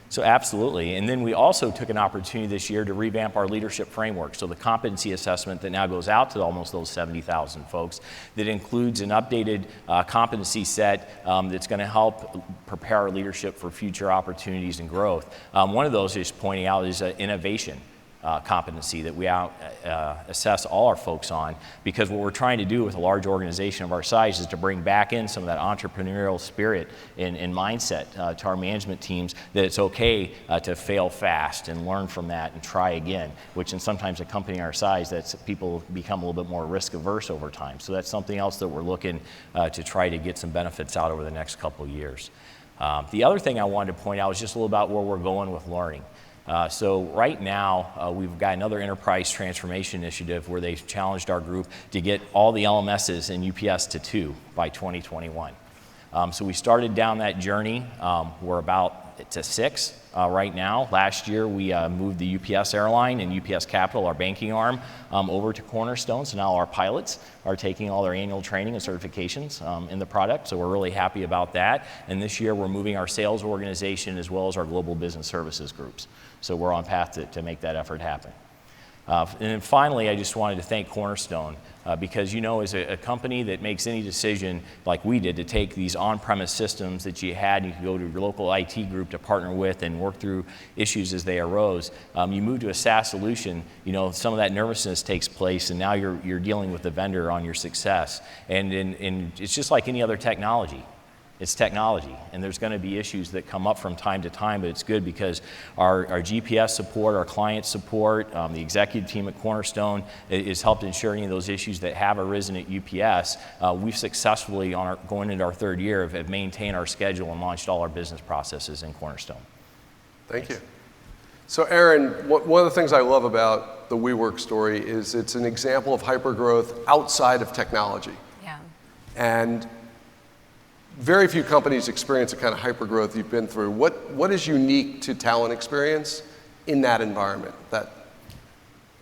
So absolutely. And then we also took an opportunity this year to revamp our leadership framework. So the competency assessment that now goes out to almost those 70,000 folks, that includes an updated competency set that's going to help prepare our leadership for future opportunities and growth. One of those, just pointing out, is innovation competency that we assess all our folks on, because what we're trying to do with a large organization of our size is to bring back in some of that entrepreneurial spirit and mindset to our management teams, that it's okay to fail fast and learn from that and try again, which in sometimes a company our size, that's people become a little bit more risk averse over time. So that's something else that we're looking to try to get some benefits out over the next couple of years. The other thing I wanted to point out is just a little about where we're going with learning. So right now, we've got another enterprise transformation initiative where they've challenged our group to get all the LMSs in UPS to 2 by 2021. So we started down that journey. We're about to 6 right now. Last year, we moved the UPS airline and UPS Capital, our banking arm, over to Cornerstone. So now our pilots are taking all their annual training and certifications in the product. So we're really happy about that. And this year, we're moving our sales organization as well as our global business services groups. So we're on path to make that effort happen. And then finally, I just wanted to thank Cornerstone because, as a company that makes any decision like we did to take these on-premise systems that you had, and you could go to your local IT group to partner with and work through issues as they arose, you move to a SaaS solution, some of that nervousness takes place, and now you're dealing with the vendor on your success. And it's just like any other technology. It's technology, and there's going to be issues that come up from time to time, but it's good because our GPS support, our client support, the executive team at Cornerstone has helped ensure any of those issues that have arisen at UPS. We've successfully, going into our 3rd year, have maintained our schedule and launched all our business processes in Cornerstone. Thank you. So Aaron, one of the things I love about the WeWork story is it's an example of hypergrowth outside of technology. Yeah. And very few companies experience the kind of hypergrowth you've been through. What is unique to talent experience in that environment, that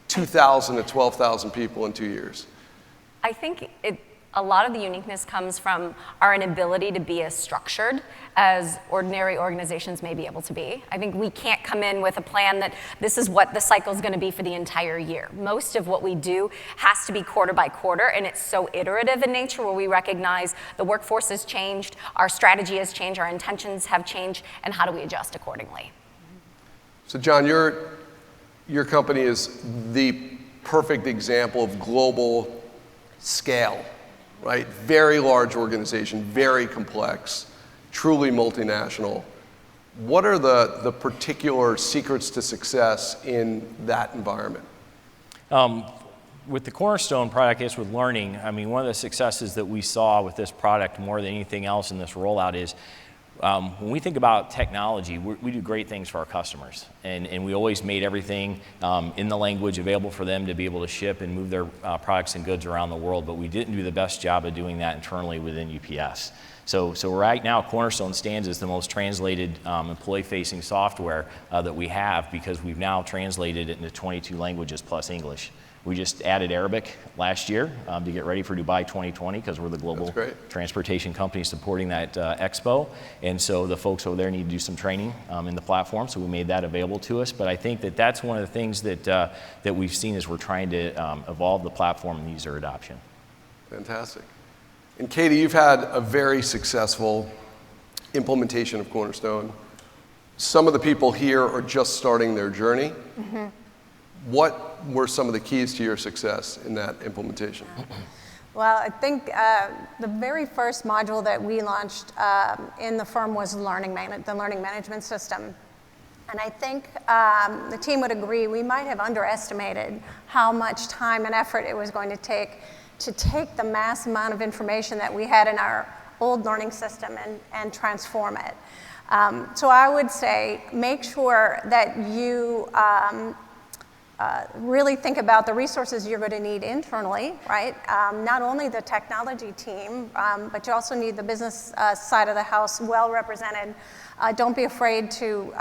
2,000 to 12,000 people in 2 years? I think a lot of the uniqueness comes from our inability to be as structured as ordinary organizations may be able to be. I think we can't come in with a plan that this is what the cycle is going to be for the entire year. Most of what we do has to be quarter by quarter, and it's so iterative in nature where we recognize the workforce has changed, our strategy has changed, our intentions have changed, and how do we adjust accordingly? So John, your company is the perfect example of global scale. Right? Very large organization, very complex, truly multinational. What are the particular secrets to success in that environment? With the Cornerstone product, I guess with learning, one of the successes that we saw with this product more than anything else in this rollout is when we think about technology, we do great things for our customers, and we always made everything in the language available for them to be able to ship and move their products and goods around the world, but we didn't do the best job of doing that internally within UPS. So right now, Cornerstone stands as the most translated employee-facing software that we have, because we've now translated it into 22 languages plus English. We just added Arabic last year to get ready for Dubai 2020, because we're the global transportation company supporting that expo. And so the folks over there need to do some training in the platform, so we made that available to us. But I think that that's one of the things that we've seen as we're trying to evolve the platform and user adoption. Fantastic. And Katie, you've had a very successful implementation of Cornerstone. Some of the people here are just starting their journey. Mm-hmm. What were some of the keys to your success in that implementation? Well, I think the very first module that we launched in the firm was the learning management system. And I think the team would agree we might have underestimated how much time and effort it was going to take the mass amount of information that we had in our old learning system and transform it. So I would say make sure that you really think about the resources you're going to need internally, right? Not only the technology team, but you also need the business side of the house well represented. Don't be afraid to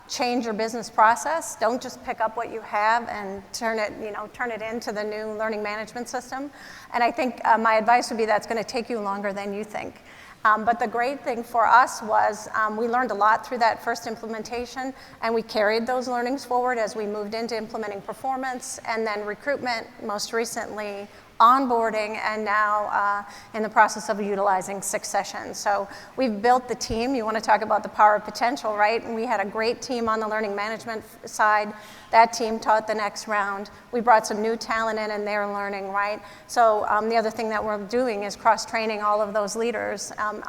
change your business process. Don't just pick up what you have and turn it into the new learning management system. And I think my advice would be that's going to take you longer than you think. But the great thing for us was we learned a lot through that first implementation, and we carried those learnings forward as we moved into implementing performance and then recruitment, most recently onboarding, and now in the process of utilizing succession. So we've built the team. You want to talk about the power of potential, right? And we had a great team on the learning management side. That team taught the next round. We brought some new talent in and they're learning, right? So the other thing that we're doing is cross-training all of those leaders on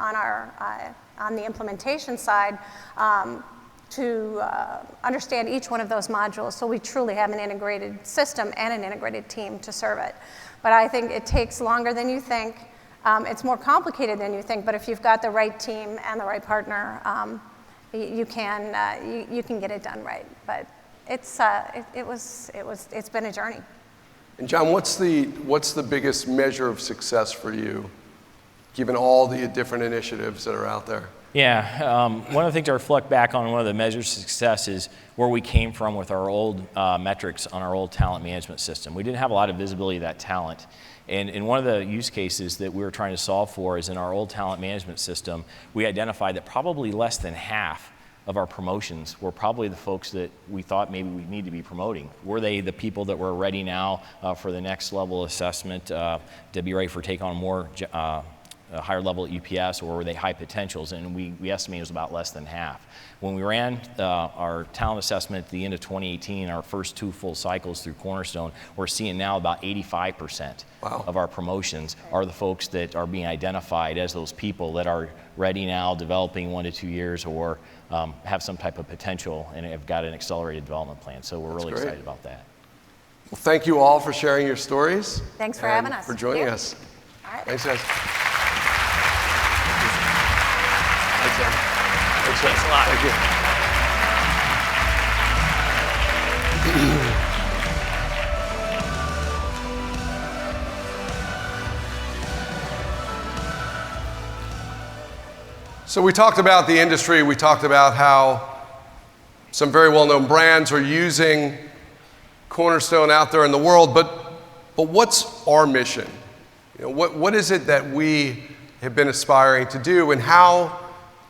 the implementation side to understand each one of those modules, so we truly have an integrated system and an integrated team to serve it. But I think it takes longer than you think. It's more complicated than you think, but if you've got the right team and the right partner, you can get it done right. But it's been a journey. And John, what's the biggest measure of success for you, given all the different initiatives that are out there? Yeah, one of the things I reflect back on, one of the measures of success is where we came from with our old metrics on our old talent management system. We didn't have a lot of visibility of that talent. And one of the use cases that we were trying to solve for is in our old talent management system, we identified that probably less than half of our promotions were probably the folks that we thought maybe we need to be promoting. Were they the people that were ready now for the next level assessment to be ready for take on more a higher level at UPS, or were they high potentials? And we estimated it was about less than half. When we ran our talent assessment at the end of 2018, our first 2 full cycles through Cornerstone, we're seeing now about 85% of our promotions are the folks that are being identified as those people that are ready now, developing 1 to 2 years, or have some type of potential and have got an accelerated development plan. So we're really excited about that. Well, thank you all for sharing your stories. Thanks for having us. For joining us. All right. Thanks, guys. Thanks a lot. Thank you. So we talked about the industry. We talked about how some very well-known brands are using Cornerstone out there in the world. But what's our mission? What is it that we have been aspiring to do, and how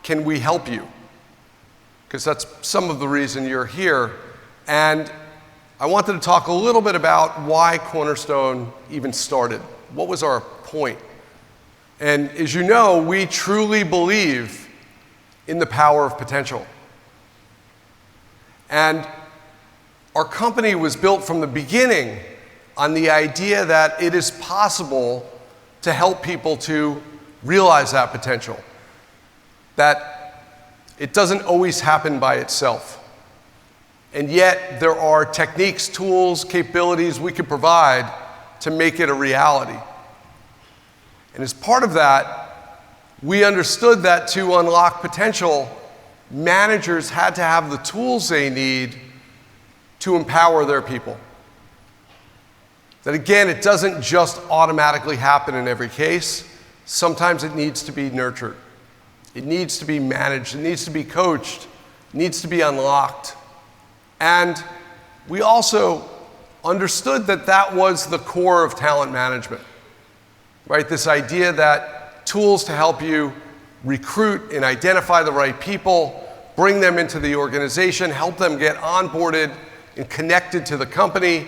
can we help you? Because that's some of the reason you're here. And I wanted to talk a little bit about why Cornerstone even started. What was our point? And as you know, we truly believe in the power of potential. And our company was built from the beginning on the idea that it is possible to help people to realize that potential. That it doesn't always happen by itself. And yet there are techniques, tools, capabilities we could provide to make it a reality. And as part of that, we understood that to unlock potential, managers had to have the tools they need to empower their people. That again, it doesn't just automatically happen in every case. sometimes it needs to be nurtured. It needs to be managed. It needs to be coached. It needs to be unlocked. And we also understood that that was the core of talent management, right? This idea that tools to help you recruit and identify the right people, bring them into the organization, help them get onboarded and connected to the company,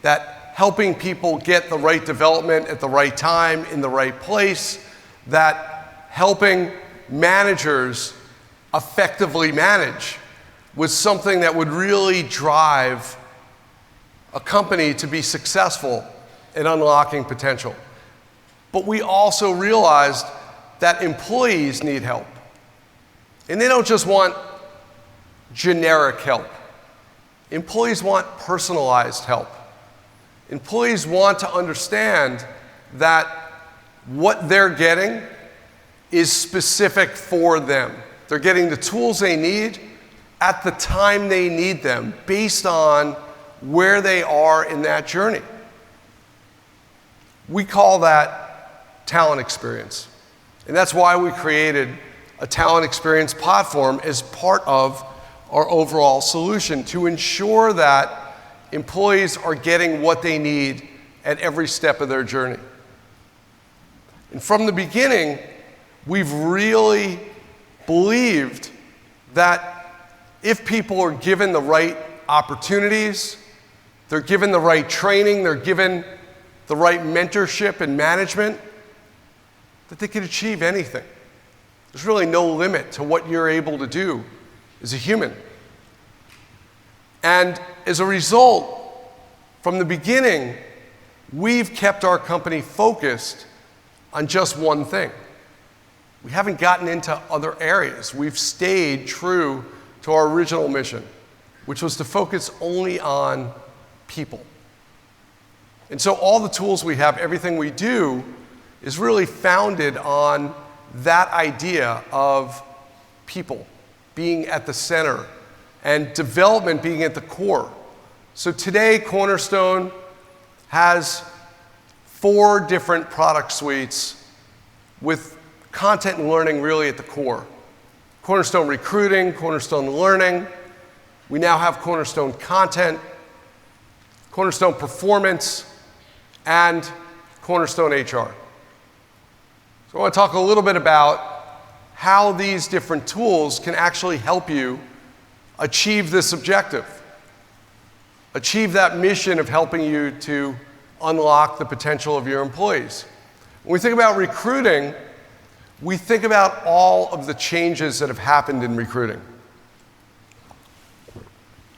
that helping people get the right development at the right time in the right place, that helping managers effectively manage was something that would really drive a company to be successful in unlocking potential. But we also realized that employees need help. And they don't just want generic help. Employees want personalized help. Employees want to understand that what they're getting is specific for them. They're getting the tools they need at the time they need them, based on where they are in that journey. We call that talent experience. And that's why we created a talent experience platform as part of our overall solution, to ensure that employees are getting what they need at every step of their journey. And from the beginning, we've really believed that if people are given the right opportunities, they're given the right training, they're given the right mentorship and management, that they can achieve anything. There's really no limit to what you're able to do as a human. And as a result, from the beginning, we've kept our company focused on just one thing. We haven't gotten into other areas. We've stayed true to our original mission, which was to focus only on people. And so all the tools we have, everything we do, is really founded on that idea of people being at the center and development being at the core. So today, Cornerstone has 4 different product suites with content and learning really at the core. Cornerstone Recruiting, Cornerstone Learning. We now have Cornerstone Content, Cornerstone Performance, and Cornerstone HR. So I want to talk a little bit about how these different tools can actually help you achieve this objective, achieve that mission of helping you to unlock the potential of your employees. When we think about recruiting, we think about all of the changes that have happened in recruiting.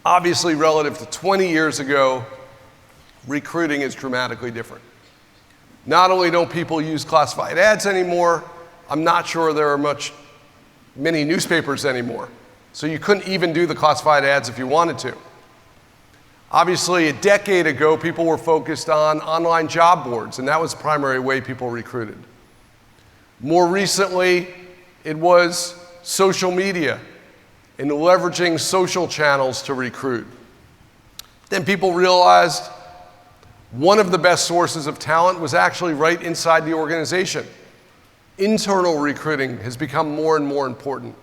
Obviously, relative to 20 years ago, recruiting is dramatically different. Not only don't people use classified ads anymore, I'm not sure there are many newspapers anymore. So you couldn't even do the classified ads if you wanted to. Obviously, a decade ago, people were focused on online job boards, and that was the primary way people recruited. More recently, it was social media and leveraging social channels to recruit. Then people realized one of the best sources of talent was actually right inside the organization. Internal recruiting has become more and more important.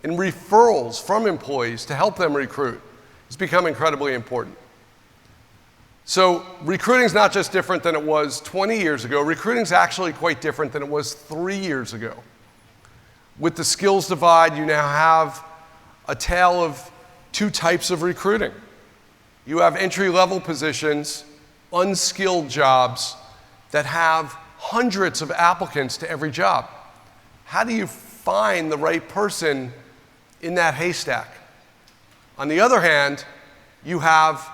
And referrals from employees to help them recruit has become incredibly important. So recruiting is not just different than it was 20 years ago. Recruiting is actually quite different than it was 3 years ago. With the skills divide, you now have a tale of 2 types of recruiting. You have entry-level positions, unskilled jobs that have hundreds of applicants to every job. How do you find the right person in that haystack? On the other hand, you have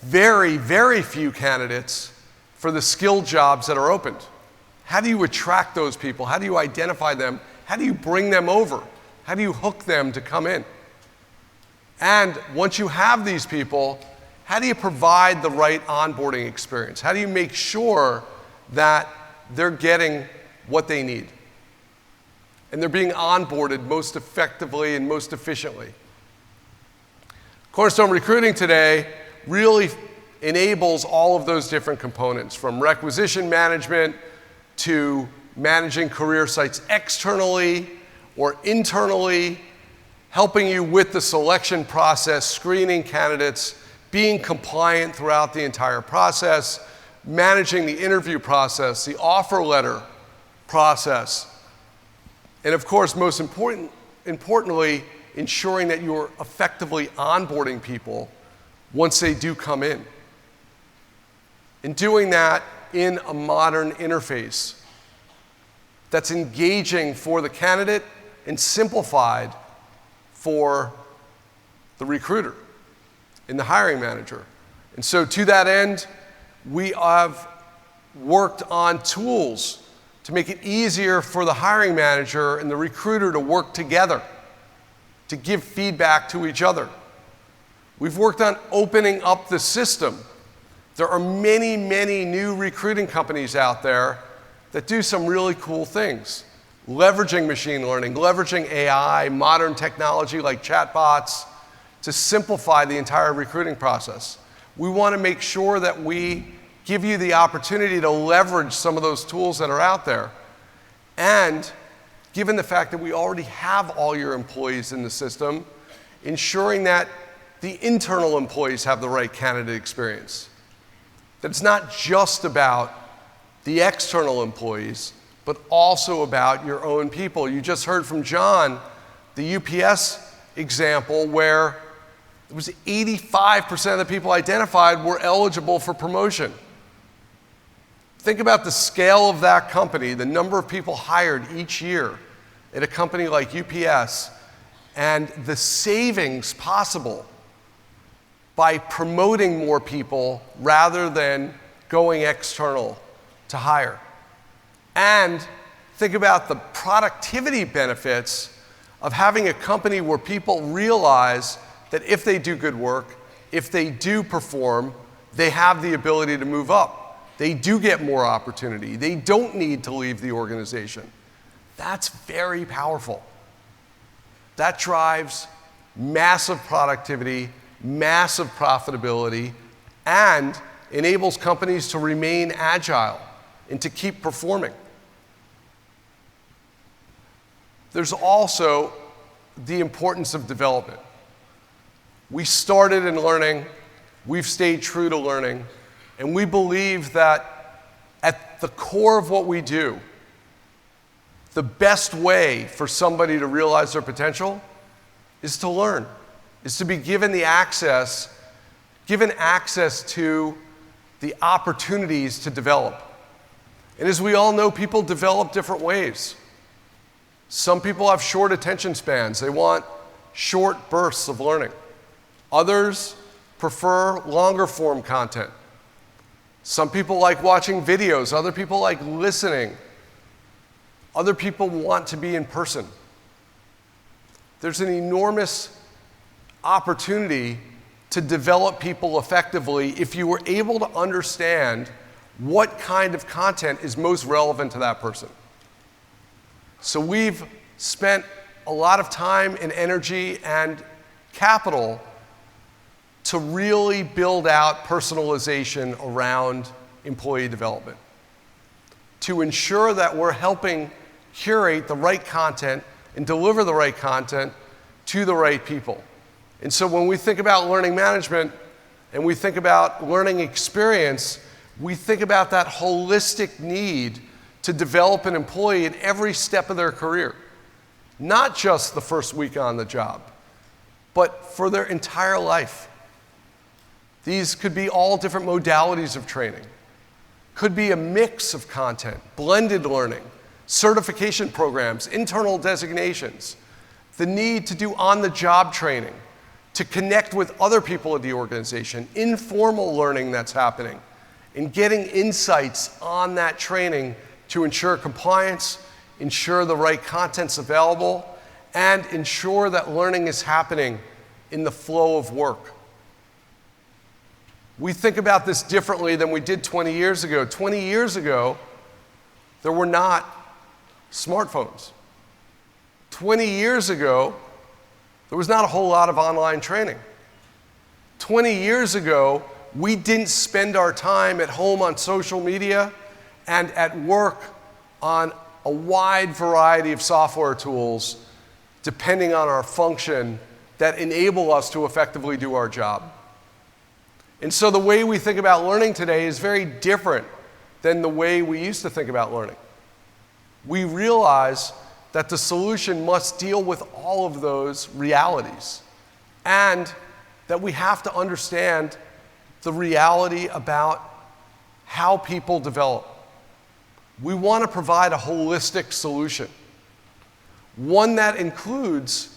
very, very few candidates for the skilled jobs that are opened. How do you attract those people? How do you identify them? How do you bring them over? How do you hook them to come in? And once you have these people, how do you provide the right onboarding experience? How do you make sure that they're getting what they need and they're being onboarded most effectively and most efficiently? Cornerstone Recruiting today really enables all of those different components, from requisition management to managing career sites externally or internally, helping you with the selection process, screening candidates, being compliant throughout the entire process, managing the interview process, the offer letter process, and of course, most importantly, ensuring that you're effectively onboarding people once they do come in. And doing that in a modern interface that's engaging for the candidate and simplified for the recruiter and the hiring manager. And so to that end, we have worked on tools to make it easier for the hiring manager and the recruiter to work together, to give feedback to each other. We've worked on opening up the system. There are many, many new recruiting companies out there that do some really cool things, leveraging machine learning, leveraging AI, modern technology like chatbots to simplify the entire recruiting process. We want to make sure that we give you the opportunity to leverage some of those tools that are out there. And given the fact that we already have all your employees in the system, ensuring that the internal employees have the right candidate experience. That it's not just about the external employees, but also about your own people. You just heard from John the UPS example where it was 85% of the people identified were eligible for promotion. Think about the scale of that company, the number of people hired each year at a company like UPS, and the savings possible by promoting more people rather than going external to hire. And think about the productivity benefits of having a company where people realize that if they do good work, if they do perform, they have the ability to move up. They do get more opportunity. They don't need to leave the organization. That's very powerful. That drives massive productivity, massive profitability, and enables companies to remain agile and to keep performing. There's also the importance of development. We started in learning, we've stayed true to learning, and we believe that at the core of what we do, the best way for somebody to realize their potential is to learn, is to be given access to the opportunities to develop. And as we all know, people develop different ways. Some people have short attention spans. They want short bursts of learning. Others prefer longer form content. Some people like watching videos. Other people like listening. Other people want to be in person. There's an enormous opportunity to develop people effectively if you were able to understand what kind of content is most relevant to that person. So we've spent a lot of time and energy and capital to really build out personalization around employee development, to ensure that we're helping curate the right content and deliver the right content to the right people. And so when we think about learning management and we think about learning experience, we think about that holistic need to develop an employee in every step of their career, not just the first week on the job, but for their entire life. These could be all different modalities of training. Could be a mix of content, blended learning, certification programs, internal designations, the need to do on-the-job training, to connect with other people in the organization, informal learning that's happening, and getting insights on that training to ensure compliance, ensure the right content's available, and ensure that learning is happening in the flow of work. We think about this differently than we did 20 years ago. 20 years ago, there were not smartphones. 20 years ago, there was not a whole lot of online training. 20 years ago, we didn't spend our time at home on social media and at work on a wide variety of software tools depending on our function that enable us to effectively do our job. And so the way we think about learning today is very different than the way we used to think about learning. We realize that the solution must deal with all of those realities, and that we have to understand the reality about how people develop. We want to provide a holistic solution, one that includes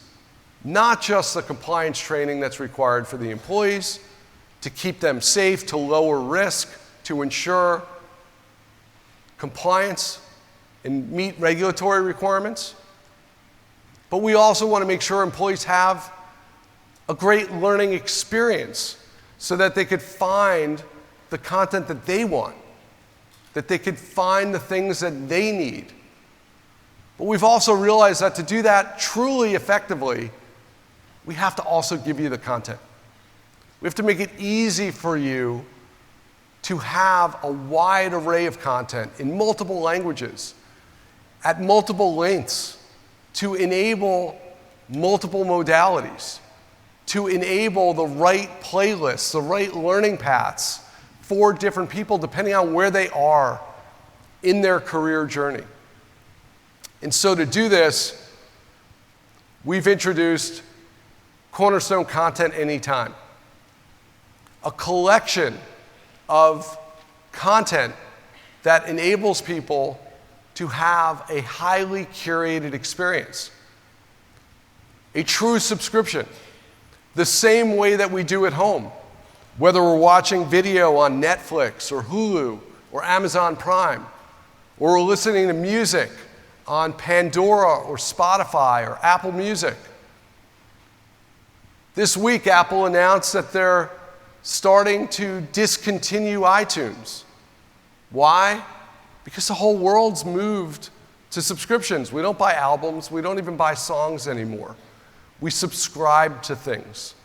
not just the compliance training that's required for the employees, to keep them safe, to lower risk, to ensure compliance and meet regulatory requirements. But we also want to make sure employees have a great learning experience so that they could find the content that they want, that they could find the things that they need. But we've also realized that to do that truly effectively, we have to also give you the content. We have to make it easy for you to have a wide array of content in multiple languages, at multiple lengths, to enable multiple modalities, to enable the right playlists, the right learning paths for different people depending on where they are in their career journey. And so to do this, we've introduced Cornerstone Content Anytime, a collection of content that enables people to have a highly curated experience, a true subscription, the same way that we do at home, whether we're watching video on Netflix or Hulu or Amazon Prime, or we're listening to music on Pandora or Spotify or Apple Music. This week, Apple announced that they're starting to discontinue iTunes. Why? Because the whole world's moved to subscriptions. We don't buy albums, we don't even buy songs anymore. We subscribe to things.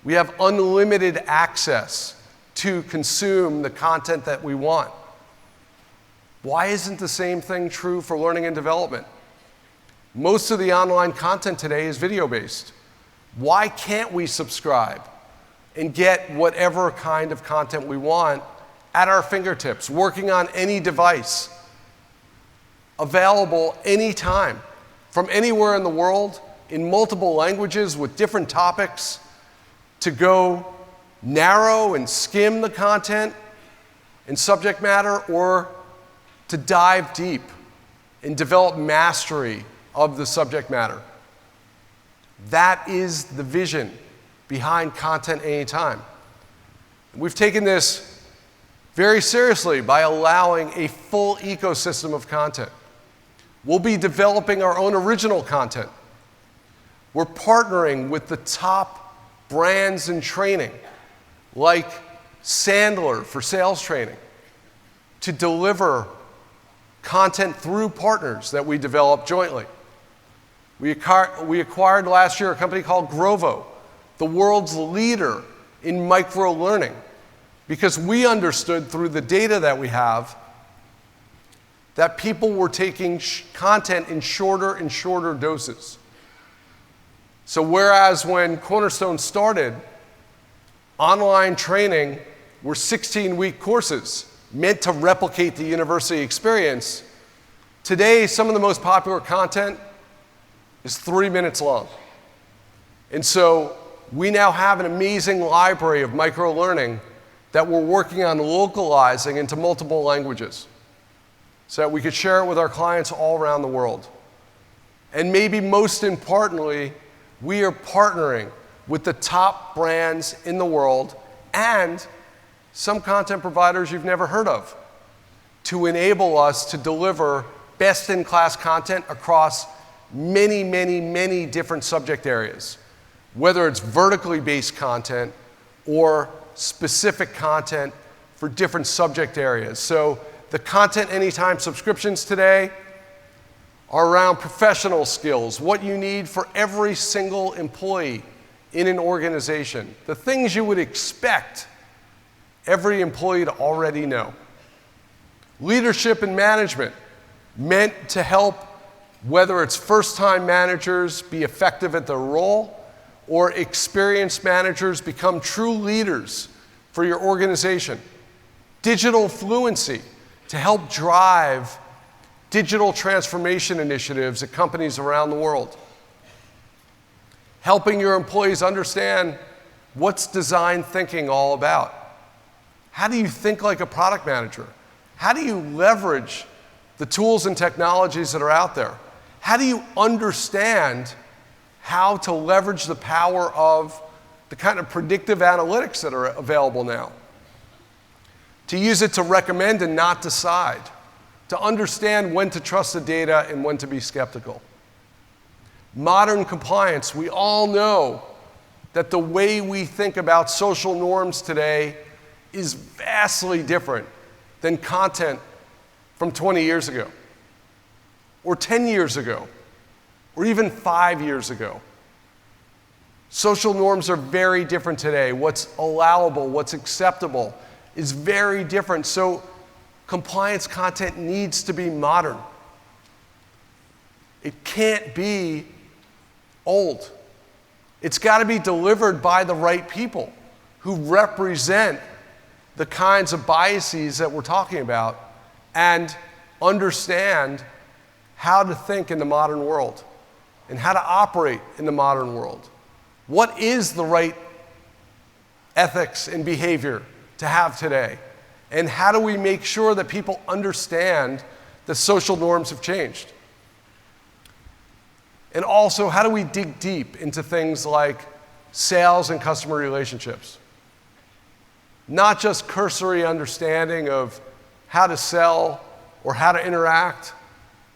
We have unlimited access to consume the content that we want. Why isn't the same thing true for learning and development? Most of the online content today is video-based. Why can't we subscribe and get whatever kind of content we want at our fingertips, working on any device, available anytime, from anywhere in the world, in multiple languages with different topics, to go narrow and skim the content and subject matter, or to dive deep and develop mastery of the subject matter. That is the vision behind Content Anytime. We've taken this very seriously by allowing a full ecosystem of content. We'll be developing our own original content. We're partnering with the top brands in training, like Sandler for sales training, to deliver content through partners that we develop jointly. We acquired last year a company called Grovo, the world's leader in micro-learning, because we understood through the data that we have that people were taking content in shorter and shorter doses. So whereas when Cornerstone started, online training were 16-week courses meant to replicate the university experience, today some of the most popular content is 3 minutes long. And so we now have an amazing library of micro-learning that we're working on localizing into multiple languages so that we could share it with our clients all around the world. And maybe most importantly, we are partnering with the top brands in the world and some content providers you've never heard of to enable us to deliver best-in-class content across many, many, many different subject areas, whether it's vertically based content or specific content for different subject areas. So the Content Anytime subscriptions today are around professional skills, what you need for every single employee in an organization, the things you would expect every employee to already know. Leadership and management, meant to help whether it's first-time managers be effective at their role or experienced managers become true leaders for your organization. Digital fluency to help drive digital transformation initiatives at companies around the world. Helping your employees understand what's design thinking all about. How do you think like a product manager? How do you leverage the tools and technologies that are out there? How do you understand how to leverage the power of the kind of predictive analytics that are available now? To use it to recommend and not decide. To understand when to trust the data and when to be skeptical. Modern compliance, we all know that the way we think about social norms today is vastly different than content from 20 years ago, or 10 years ago, or even 5 years ago. Social norms are very different today. What's allowable, what's acceptable is very different. So compliance content needs to be modern. It can't be old. It's got to be delivered by the right people who represent the kinds of biases that we're talking about and understand how to think in the modern world and how to operate in the modern world. What is the right ethics and behavior to have today? And how do we make sure that people understand that social norms have changed? And also, how do we dig deep into things like sales and customer relationships? Not just cursory understanding of how to sell or how to interact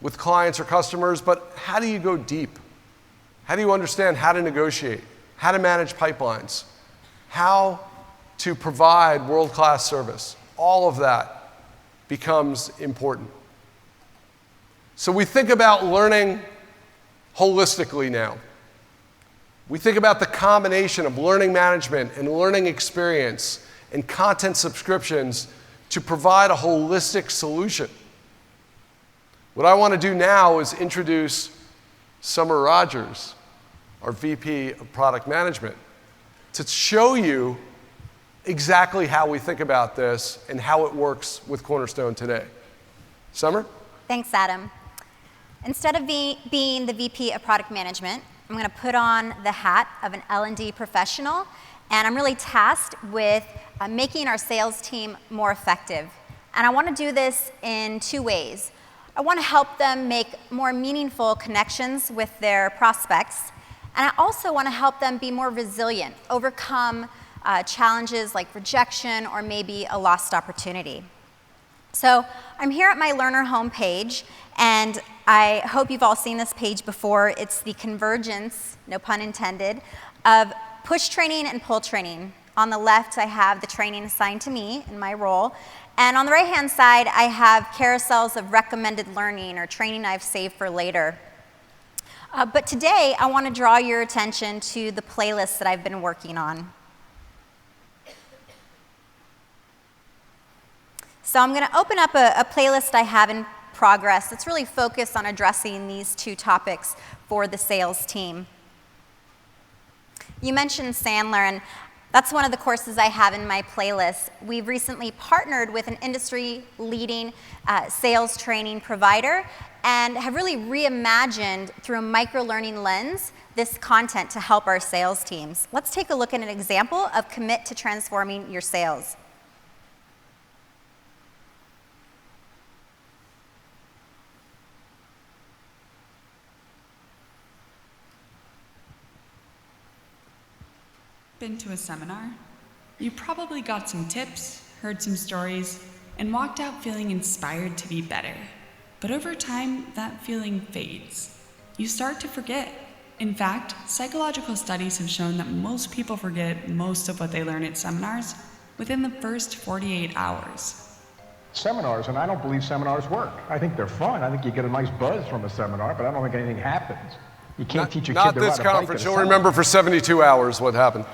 with clients or customers, but how do you go deep? How do you understand how to negotiate, how to manage pipelines, how to provide world-class service? All of that becomes important. So we think about learning holistically now. We think about the combination of learning management and learning experience and content subscriptions to provide a holistic solution. What I want to do now is introduce Summer Rogers, our VP of Product Management, to show you exactly how we think about this and how it works with Cornerstone today. Summer? Thanks, Adam. Instead of being the VP of Product Management, I'm going to put on the hat of an L&D professional, and I'm really tasked with making our sales team more effective. And I want to do this in two ways. I want to help them make more meaningful connections with their prospects, and I also want to help them be more resilient, overcome challenges like rejection or maybe a lost opportunity. So I'm here at my learner homepage, and I hope you've all seen this page before. It's the convergence, no pun intended, of push training and pull training. On the left, I have the training assigned to me in my role. And on the right-hand side, I have carousels of recommended learning or training I've saved for later. But today, I want to draw your attention to the playlist that I've been working on. So I'm going to open up a playlist I have in progress that's really focused on addressing these two topics for the sales team. You mentioned Sandler, and that's one of the courses I have in my playlist. We've recently partnered with an industry-leading sales training provider and have really reimagined through a micro-learning lens this content to help our sales teams. Let's take a look at an example of Commit to Transforming Your Sales. Been to a seminar? You probably got some tips, heard some stories, and walked out feeling inspired to be better. But over time, that feeling fades. You start to forget. In fact, psychological studies have shown that most people forget most of what they learn at seminars within the first 48 hours. Seminars, and I don't believe seminars work. I think they're fun. I think you get a nice buzz from a seminar, but I don't think anything happens. You can't teach your kid to ride a bike. Not this conference. You'll remember for 72 hours what happened.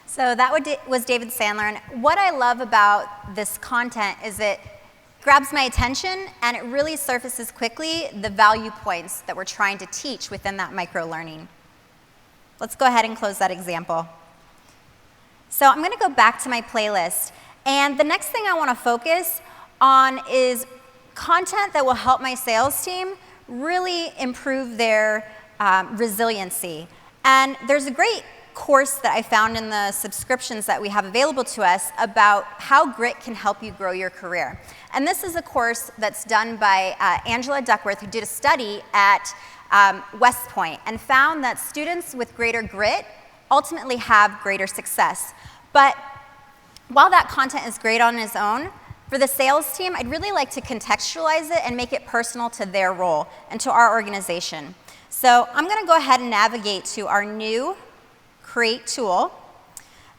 So that was David Sandler. And what I love about this content is it grabs my attention, and it really surfaces quickly the value points that we're trying to teach within that micro-learning. Let's go ahead and close that example. So I'm going to go back to my playlist, and the next thing I want to focus on is content that will help my sales team really improve their resiliency. And there's a great course that I found in the subscriptions that we have available to us about how grit can help you grow your career. And this is a course that's done by Angela Duckworth, who did a study at West Point and found that students with greater grit ultimately have greater success. But while that content is great on its own, for the sales team, I'd really like to contextualize it and make it personal to their role and to our organization. So I'm going to go ahead and navigate to our new Create tool,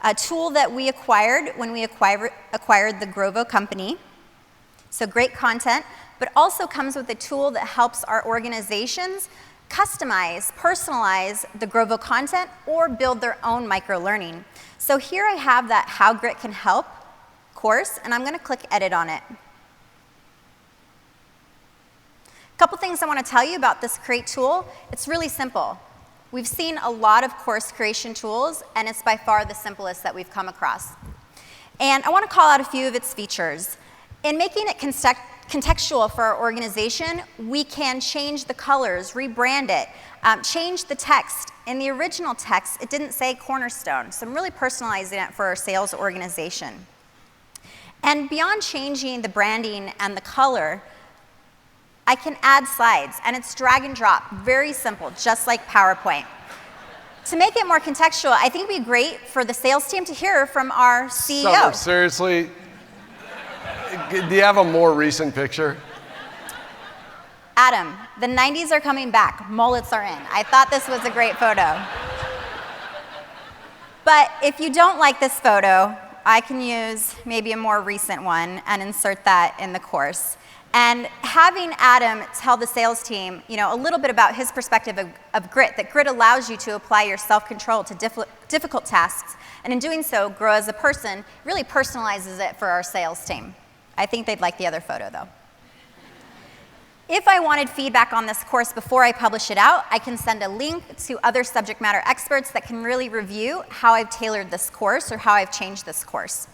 a tool that we acquired when we acquired the Grovo company. So great content, but also comes with a tool that helps our organizations customize, personalize the Grovo content or build their own micro-learning. So here I have that How Grit Can Help course, and I'm going to click Edit on it. A couple things I want to tell you about this Create tool. It's really simple. We've seen a lot of course creation tools, and it's by far the simplest that we've come across. And I want to call out a few of its features. In making it contextual for our organization, we can change the colors, rebrand it, change the text. In the original text, it didn't say Cornerstone, so I'm really personalizing it for our sales organization. And beyond changing the branding and the color, I can add slides, and it's drag and drop, very simple, just like PowerPoint. To make it more contextual, I think it'd be great for the sales team to hear from our CEO. Summer, seriously, do you have a more recent picture? Adam, the 90s are coming back, mullets are in. I thought this was a great photo. But if you don't like this photo, I can use maybe a more recent one and insert that in the course. And having Adam tell the sales team, a little bit about his perspective of grit, that grit allows you to apply your self-control to difficult tasks, and in doing so, grow as a person, really personalizes it for our sales team. I think they'd like the other photo, though. If I wanted feedback on this course before I publish it out, I can send a link to other subject matter experts that can really review how I've tailored this course or how I've changed this course.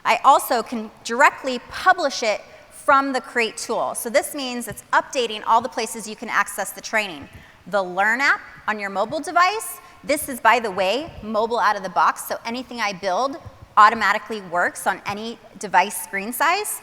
I also can directly publish it from the Create tool. So this means it's updating all the places you can access the training. The Learn app on your mobile device. This is, by the way, mobile out of the box, so anything I build automatically works on any device screen size.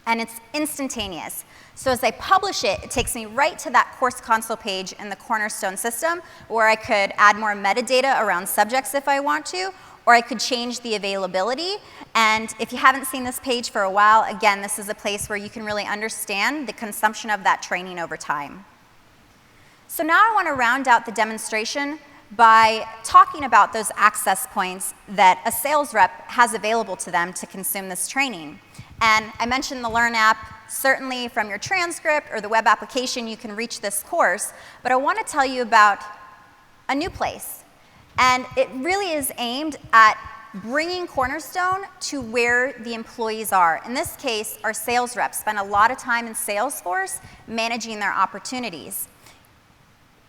And it's instantaneous. So as I publish it, it takes me right to that course console page in the Cornerstone system, where I could add more metadata around subjects if I want to, or I could change the availability. And if you haven't seen this page for a while, again, this is a place where you can really understand the consumption of that training over time. So now I want to round out the demonstration by talking about those access points that a sales rep has available to them to consume this training. And I mentioned the Learn app. Certainly from your transcript or the web application, you can reach this course. But I want to tell you about a new place. And it really is aimed at bringing Cornerstone to where the employees are. In this case, our sales reps spend a lot of time in Salesforce managing their opportunities.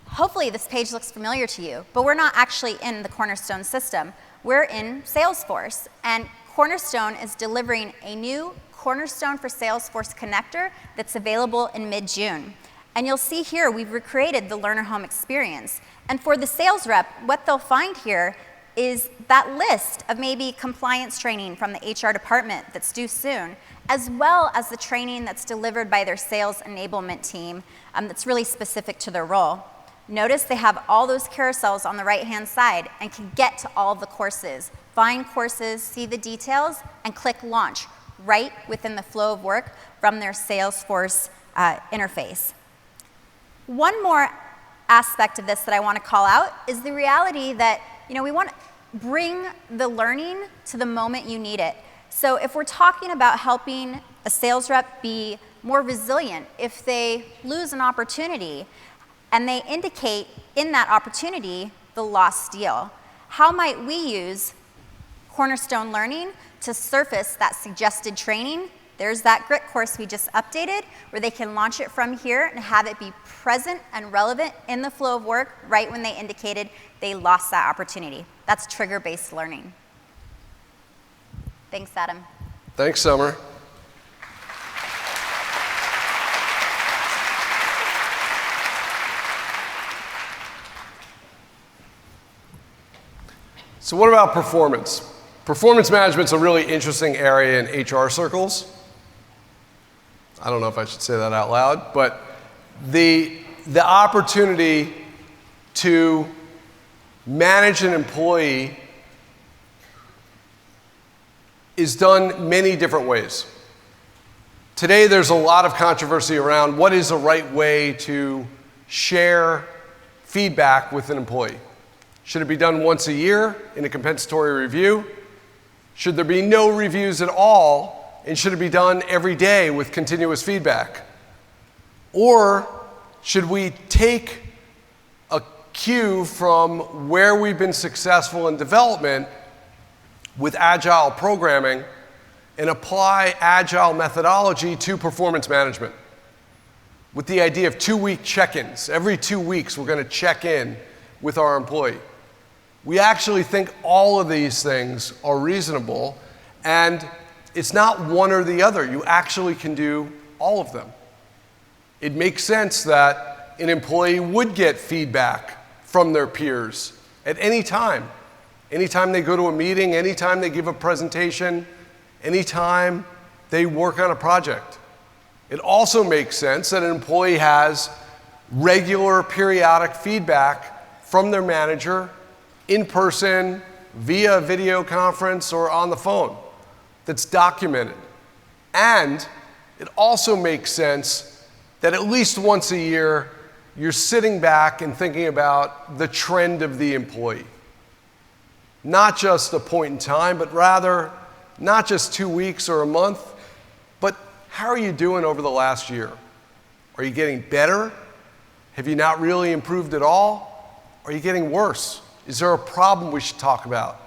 Hopefully this page looks familiar to you, but we're not actually in the Cornerstone system. We're in Salesforce, and Cornerstone is delivering a new Cornerstone for Salesforce connector that's available in mid-June. And you'll see here we've recreated the learner home experience. And for the sales rep, what they'll find here is that list of maybe compliance training from the HR department that's due soon, as well as the training that's delivered by their sales enablement team that's really specific to their role. Notice they have all those carousels on the right-hand side and can get to all of the courses, find courses, see the details, and click Launch right within the flow of work from their Salesforce interface. One more aspect of this that I want to call out is the reality that we want to bring the learning to the moment you need it. So if we're talking about helping a sales rep be more resilient, if they lose an opportunity and they indicate in that opportunity the lost deal, how might we use Cornerstone Learning to surface that suggested training. There's that grit course we just updated where they can launch it from here and have it be present and relevant in the flow of work right when they indicated they lost that opportunity. That's trigger-based learning. Thanks, Adam. Thanks, Summer. So what about performance? Performance management's a really interesting area in HR circles. I don't know if I should say that out loud, but the opportunity to manage an employee is done many different ways. Today there's a lot of controversy around what is the right way to share feedback with an employee. Should it be done once a year in a compensatory review? Should there be no reviews at all? And should it be done every day with continuous feedback? Or should we take a cue from where we've been successful in development with agile programming and apply agile methodology to performance management with the idea of 2-week check-ins? Every 2 weeks, we're going to check in with our employee. We actually think all of these things are reasonable, and it's not one or the other. You actually can do all of them. It makes sense that an employee would get feedback from their peers at any time. Anytime they go to a meeting, anytime they give a presentation, anytime they work on a project. It also makes sense that an employee has regular, periodic feedback from their manager in person, via video conference, or on the phone that's documented. And it also makes sense that at least once a year, you're sitting back and thinking about the trend of the employee. Not just a point in time, but rather not just 2 weeks or a month, but how are you doing over the last year? Are you getting better? Have you not really improved at all? Are you getting worse? Is there a problem we should talk about?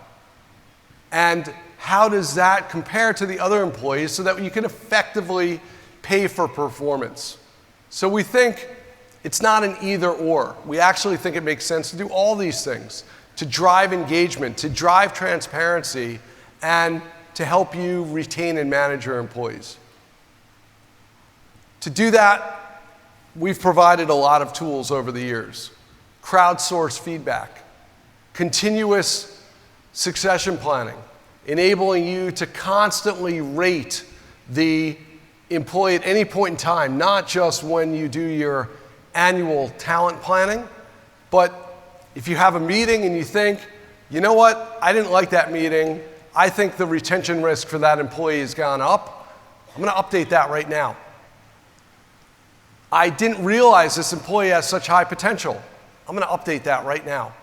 And how does that compare to the other employees so that you can effectively pay for performance? So we think it's not an either or. We actually think it makes sense to do all these things, to drive engagement, to drive transparency, and to help you retain and manage your employees. To do that, we've provided a lot of tools over the years. Crowdsource feedback, continuous succession planning, enabling you to constantly rate the employee at any point in time, not just when you do your annual talent planning, but if you have a meeting and you think, you know what, I didn't like that meeting, I think the retention risk for that employee has gone up, I'm going to update that right now. I didn't realize this employee has such high potential, I'm going to update that right now.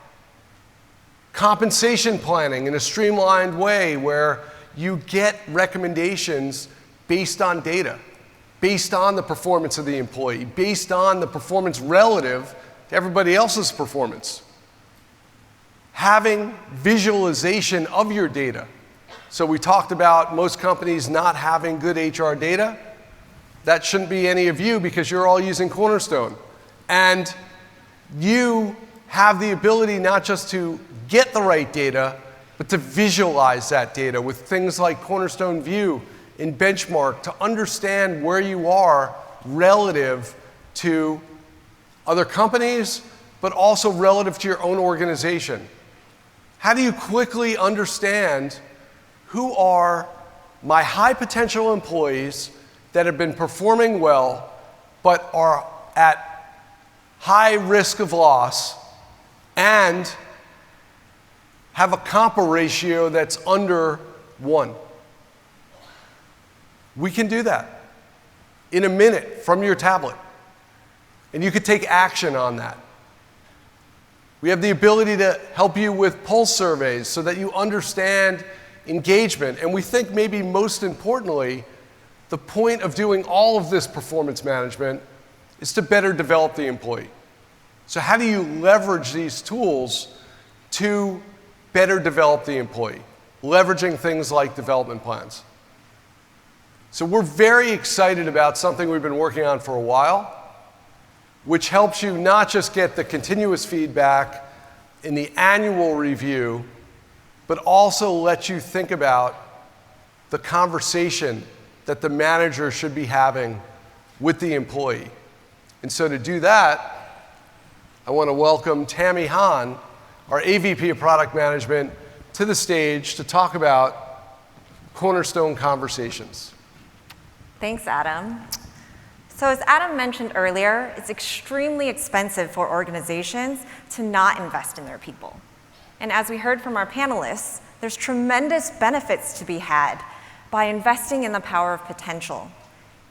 Compensation planning in a streamlined way where you get recommendations based on data, based on the performance of the employee, based on the performance relative to everybody else's performance. Having visualization of your data. So we talked about most companies not having good HR data. That shouldn't be any of you because you're all using Cornerstone. And you have the ability not just to get the right data, but to visualize that data with things like Cornerstone View and Benchmark to understand where you are relative to other companies, but also relative to your own organization. How do you quickly understand who are my high potential employees that have been performing well, but are at high risk of loss and have a compa ratio that's under 1? We can do that in a minute from your tablet. And you could take action on that. We have the ability to help you with pulse surveys so that you understand engagement. And we think maybe most importantly, the point of doing all of this performance management is to better develop the employee. So how do you leverage these tools to better develop the employee? leveraging things like development plans. So we're very excited about something we've been working on for a while, which helps you not just get the continuous feedback in the annual review, but also lets you think about the conversation that the manager should be having with the employee. And so to do that, I want to welcome Tammy Hahn, our AVP of Product Management, to the stage to talk about Cornerstone Conversations. Thanks, Adam. So as Adam mentioned earlier, it's extremely expensive for organizations to not invest in their people. And as we heard from our panelists, there's tremendous benefits to be had by investing in the power of potential.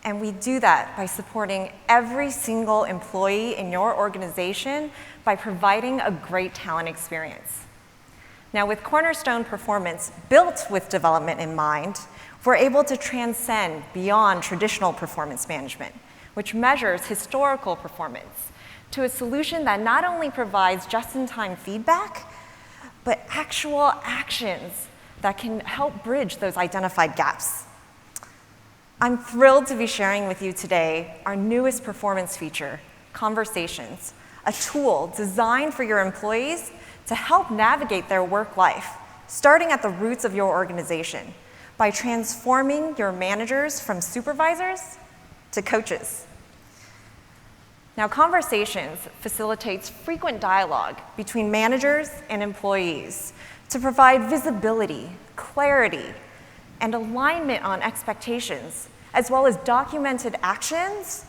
And we do that by supporting every single employee in your organization by providing a great talent experience. Now, with Cornerstone Performance built with development in mind, we're able to transcend beyond traditional performance management, which measures historical performance, to a solution that not only provides just-in-time feedback, but actual actions that can help bridge those identified gaps. I'm thrilled to be sharing with you today our newest performance feature, Conversations, a tool designed for your employees to help navigate their work life, starting at the roots of your organization, by transforming your managers from supervisors to coaches. Now, Conversations facilitates frequent dialogue between managers and employees to provide visibility, clarity, and alignment on expectations, as well as documented actions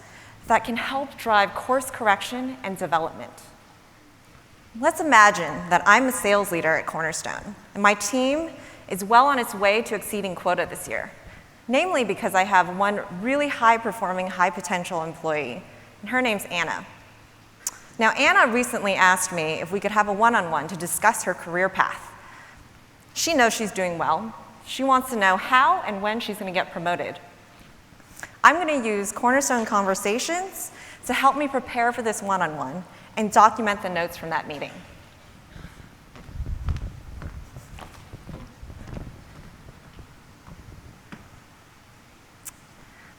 that can help drive course correction and development. Let's imagine that I'm a sales leader at Cornerstone, and my team is well on its way to exceeding quota this year, namely because I have one really high-performing, high-potential employee, and her name's Anna. Now, Anna recently asked me if we could have a one-on-one to discuss her career path. She knows she's doing well. She wants to know how and when she's going to get promoted. I'm going to use Cornerstone Conversations to help me prepare for this one-on-one and document the notes from that meeting.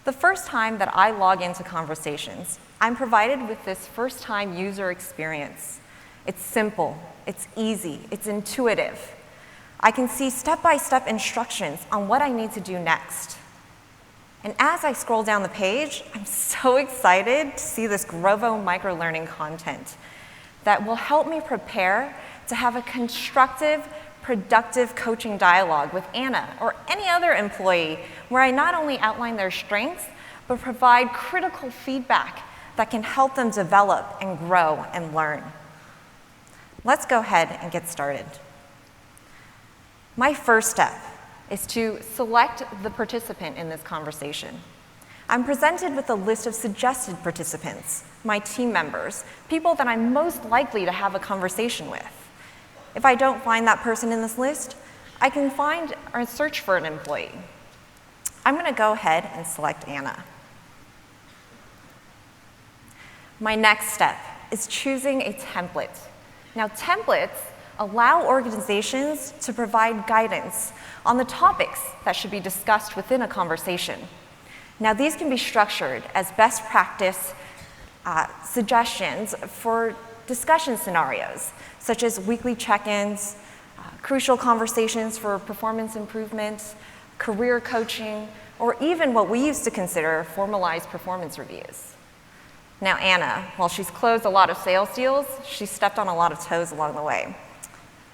The first time that I log into Conversations, I'm provided with this first-time user experience. It's simple, it's easy, it's intuitive. I can see step-by-step instructions on what I need to do next. And as I scroll down the page, I'm so excited to see this Grovo microlearning content that will help me prepare to have a constructive, productive coaching dialogue with Anna or any other employee where I not only outline their strengths, but provide critical feedback that can help them develop and grow and learn. Let's go ahead and get started. My first step is to select the participant in this conversation. I'm presented with a list of suggested participants, my team members, people that I'm most likely to have a conversation with. If I don't find that person in this list, I can find or search for an employee. I'm going to go ahead and select Anna. My next step is choosing a template. Now, templates allow organizations to provide guidance on the topics that should be discussed within a conversation. Now, these can be structured as best practice suggestions for discussion scenarios, such as weekly check-ins, crucial conversations for performance improvement, career coaching, or even what we used to consider formalized performance reviews. Now, Anna, while she's closed a lot of sales deals, she's stepped on a lot of toes along the way.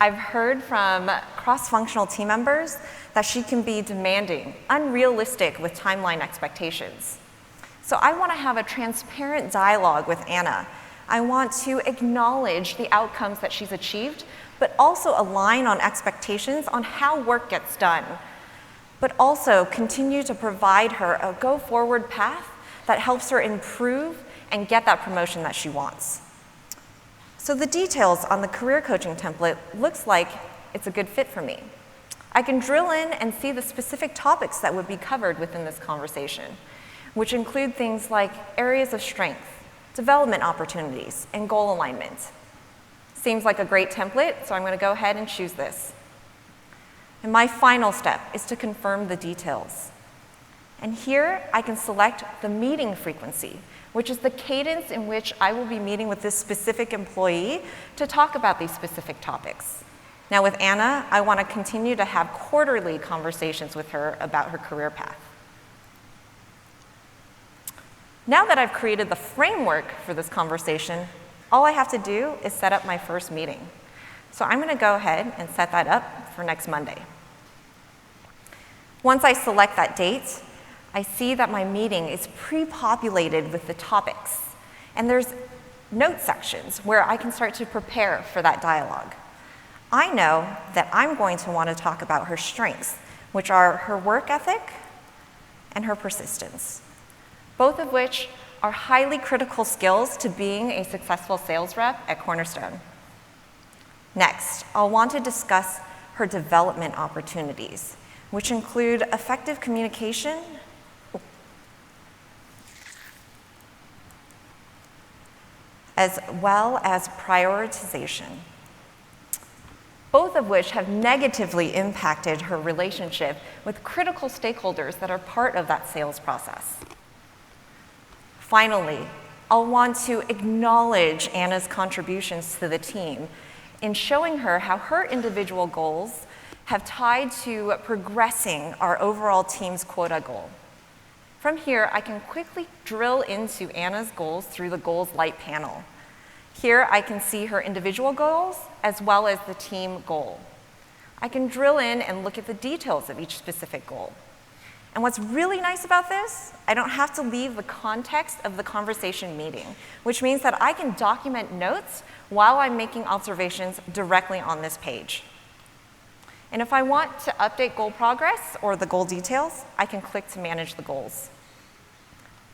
I've heard from cross-functional team members that she can be demanding, unrealistic with timeline expectations. So I want to have a transparent dialogue with Anna. I want to acknowledge the outcomes that she's achieved, but also align on expectations on how work gets done, but also continue to provide her a go-forward path that helps her improve and get that promotion that she wants. So the details on the career coaching template looks like it's a good fit for me. I can drill in and see the specific topics that would be covered within this conversation, which include things like areas of strength, development opportunities, and goal alignment. Seems like a great template, so I'm going to go ahead and choose this. And my final step is to confirm the details. And here I can select the meeting frequency, which is the cadence in which I will be meeting with this specific employee to talk about these specific topics. Now with Anna, I want to continue to have quarterly conversations with her about her career path. Now that I've created the framework for this conversation, all I have to do is set up my first meeting. So I'm going to go ahead and set that up for next Monday. Once I select that date, I see that my meeting is pre-populated with the topics, and there's note sections where I can start to prepare for that dialogue. I know that I'm going to want to talk about her strengths, which are her work ethic and her persistence, both of which are highly critical skills to being a successful sales rep at Cornerstone. Next, I'll want to discuss her development opportunities, which include effective communication, as well as prioritization, both of which have negatively impacted her relationship with critical stakeholders that are part of that sales process. Finally, I'll want to acknowledge Anna's contributions to the team in showing her how her individual goals have tied to progressing our overall team's quota goal. From here, I can quickly drill into Anna's goals through the Goals Light panel. Here, I can see her individual goals as well as the team goal. I can drill in and look at the details of each specific goal. And what's really nice about this, I don't have to leave the context of the conversation meeting, which means that I can document notes while I'm making observations directly on this page. And if I want to update goal progress or the goal details, I can click to manage the goals.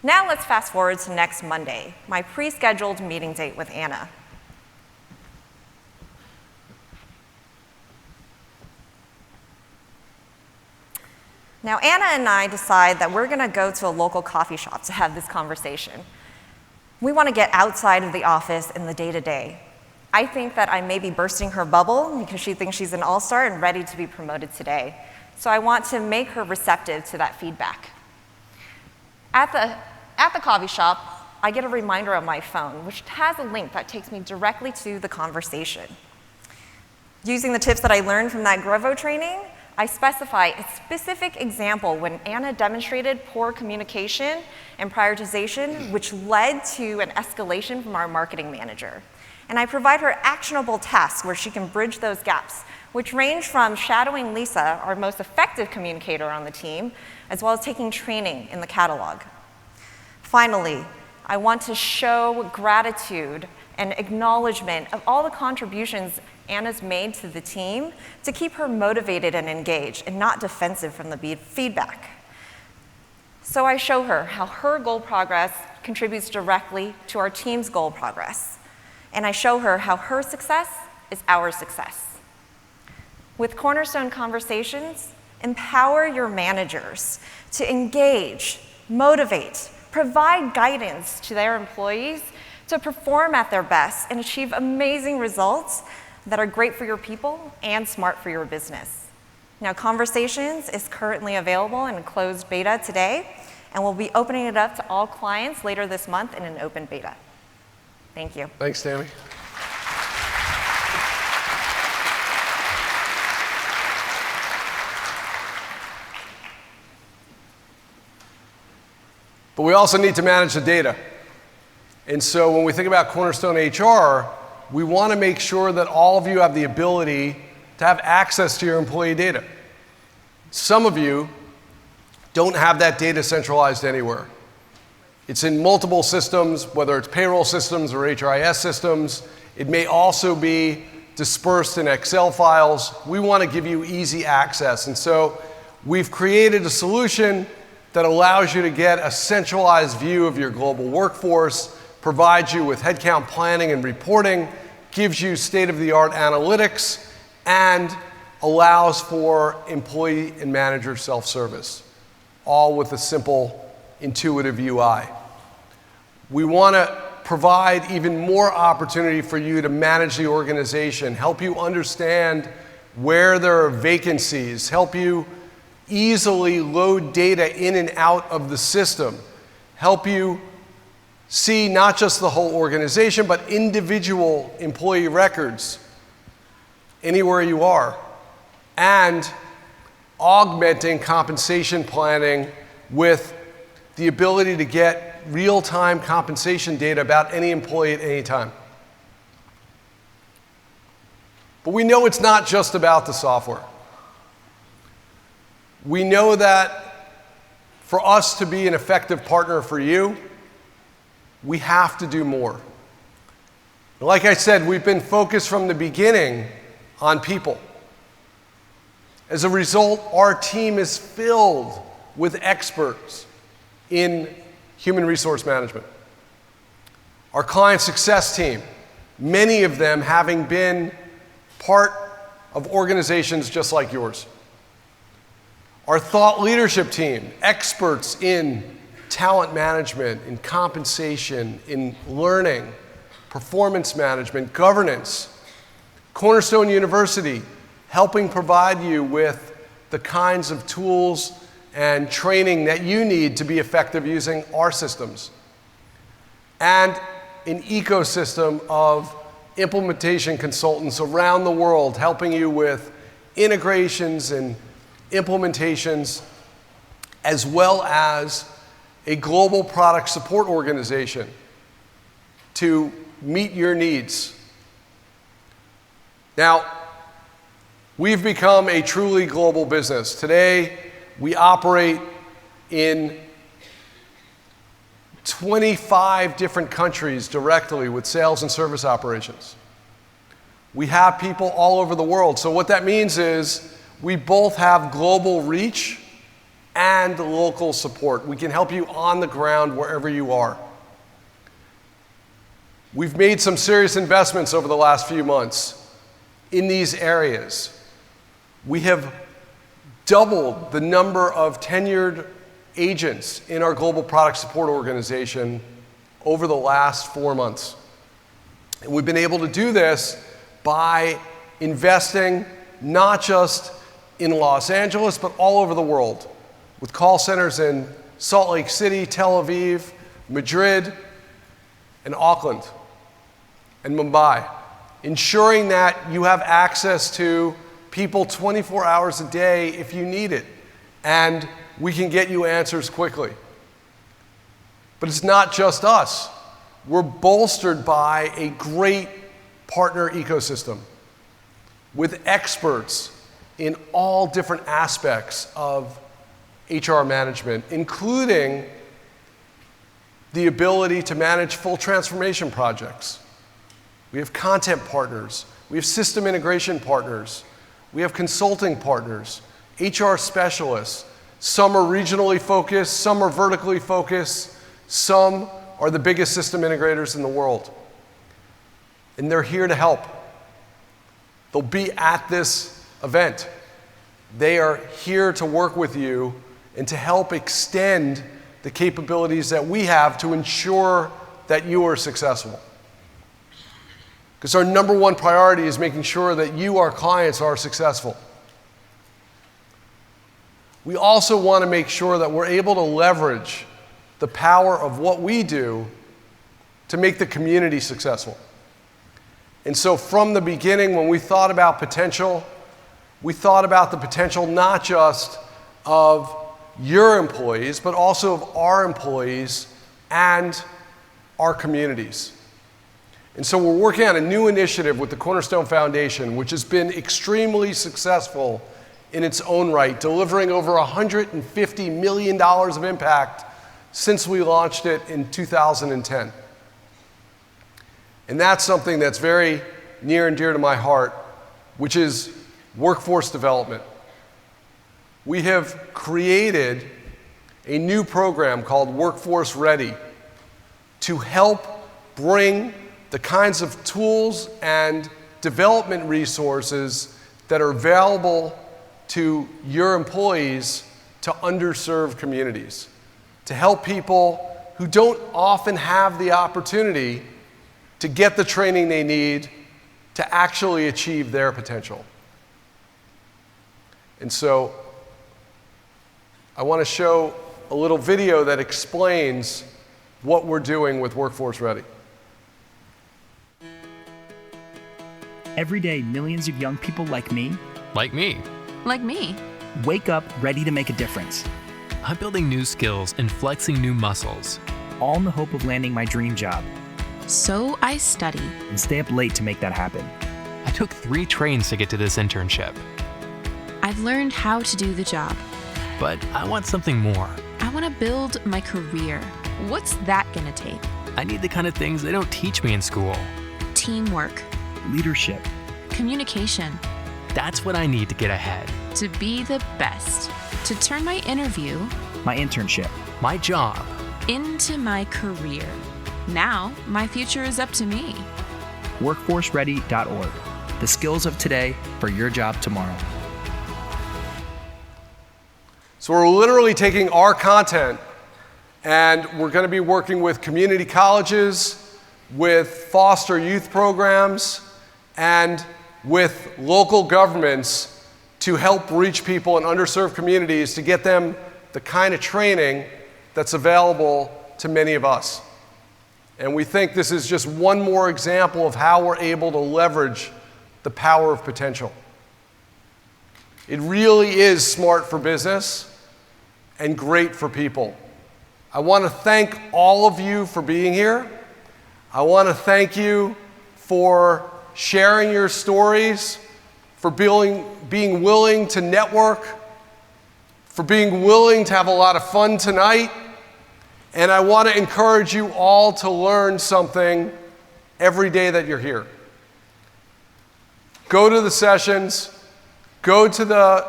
Now let's fast forward to next Monday, my pre-scheduled meeting date with Anna. Now Anna and I decide that we're going to go to a local coffee shop to have this conversation. We want to get outside of the office in the day-to-day. I think that I may be bursting her bubble because she thinks she's an all-star and ready to be promoted today. So I want to make her receptive to that feedback. At the coffee shop, I get a reminder on my phone, which has a link that takes me directly to the conversation. Using the tips that I learned from that Grovo training, I specify a specific example when Anna demonstrated poor communication and prioritization, which led to an escalation from our marketing manager. And I provide her actionable tasks where she can bridge those gaps, which range from shadowing Lisa, our most effective communicator on the team, as well as taking training in the catalog. Finally, I want to show gratitude and acknowledgement of all the contributions Anna's made to the team to keep her motivated and engaged and not defensive from the feedback. So I show her how her goal progress contributes directly to our team's goal progress. And I show her how her success is our success. With Cornerstone Conversations, empower your managers to engage, motivate, provide guidance to their employees to perform at their best and achieve amazing results that are great for your people and smart for your business. Now, Conversations is currently available in a closed beta today, and we'll be opening it up to all clients later this month in an open beta. Thank you. Thanks, Tammy. But we also need to manage the data. And so when we think about Cornerstone HR, we want to make sure that all of you have the ability to have access to your employee data. Some of you don't have that data centralized anywhere. It's in multiple systems, whether it's payroll systems or HRIS systems. It may also be dispersed in Excel files. We want to give you easy access. And so we've created a solution that allows you to get a centralized view of your global workforce, provides you with headcount planning and reporting, gives you state-of-the-art analytics, and allows for employee and manager self-service, all with a simple, intuitive UI. We want to provide even more opportunity for you to manage the organization, help you understand where there are vacancies, help you easily load data in and out of the system, help you see not just the whole organization, but individual employee records anywhere you are, and augmenting compensation planning with the ability to get real-time compensation data about any employee at any time. But we know it's not just about the software. We know that for us to be an effective partner for you, we have to do more. Like I said, we've been focused from the beginning on people. As a result, our team is filled with experts in human resource management. Our client success team, many of them having been part of organizations just like yours. Our thought leadership team, experts in talent management, in compensation, in learning, performance management, governance. Cornerstone University, helping provide you with the kinds of tools and training that you need to be effective using our systems. And an ecosystem of implementation consultants around the world helping you with integrations and implementations, as well as a global product support organization to meet your needs. Now, we've become a truly global business. Today, we operate in 25 different countries directly with sales and service operations. We have people all over the world. So what that means is we both have global reach and local support. We can help you on the ground wherever you are. We've made some serious investments over the last few months in these areas. We have doubled the number of tenured agents in our global product support organization over the last 4 months. And we've been able to do this by investing not just in Los Angeles, but all over the world, with call centers in Salt Lake City, Tel Aviv, Madrid, and Auckland, and Mumbai, ensuring that you have access to people 24 hours a day if you need it, and we can get you answers quickly. But it's not just us. We're bolstered by a great partner ecosystem with experts in all different aspects of HR management, including the ability to manage full transformation projects. We have content partners, we have system integration partners, we have consulting partners, HR specialists. Some are regionally focused, some are vertically focused, some are the biggest system integrators in the world. And they're here to help. They'll be at this event. They are here to work with you and to help extend the capabilities that we have to ensure that you are successful. Because our number one priority is making sure that you, our clients, are successful. We also want to make sure that we're able to leverage the power of what we do to make the community successful. And so from the beginning, when we thought about potential, we thought about the potential not just of your employees, but also of our employees and our communities. And so we're working on a new initiative with the Cornerstone Foundation, which has been extremely successful in its own right, delivering over $150 million of impact since we launched it in 2010. And that's something that's very near and dear to my heart, which is workforce development. We have created a new program called Workforce Ready to help bring the kinds of tools and development resources that are available to your employees to underserved communities, to help people who don't often have the opportunity to get the training they need to actually achieve their potential. And so I want to show a little video that explains what we're doing with Workforce Ready. Every day, millions of young people like me, Like me. wake up ready to make a difference, I'm building new skills and flexing new muscles. all in the hope of landing my dream job So I study. and stay up late to make that happen. I took 3 trains to get to this internship, I've learned how to do the job. but I want something more. I want to build my career. What's that gonna take? I need the kind of things they don't teach me in school. Teamwork, Leadership, communication, That's what I need to get ahead. to be the best, to turn my interview my internship, My job. into my career. Now, my future is up to me. workforceready.org. The skills of today for your job tomorrow. So we're literally taking our content and we're going to be working with community colleges, with foster youth programs, and with local governments to help reach people in underserved communities to get them the kind of training that's available to many of us. And we think this is just one more example of how we're able to leverage the power of potential. It really is smart for business and great for people. I want to thank all of you for being here. I want to thank you for sharing your stories, for being willing to network, for being willing to have a lot of fun tonight. And I want to encourage you all to learn something every day that you're here. Go to the sessions, go to the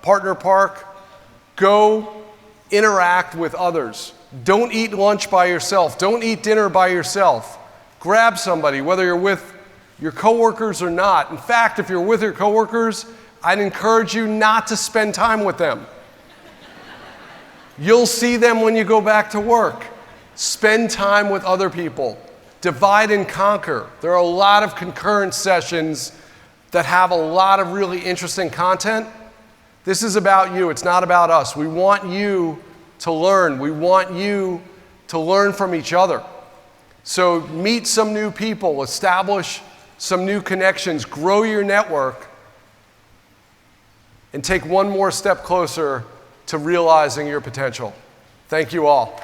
partner park, go interact with others. Don't eat lunch by yourself. Don't eat dinner by yourself. Grab somebody, whether you're with your coworkers or not. In fact, if you're with your coworkers, I'd encourage you not to spend time with them. You'll see them when you go back to work. Spend time with other people. Divide and conquer. There are a lot of concurrent sessions that have a lot of really interesting content. This is about you. It's not about us. We want you to learn. We want you to learn from each other. So meet some new people, establish some new connections, grow your network, and take one more step closer to realizing your potential. Thank you all.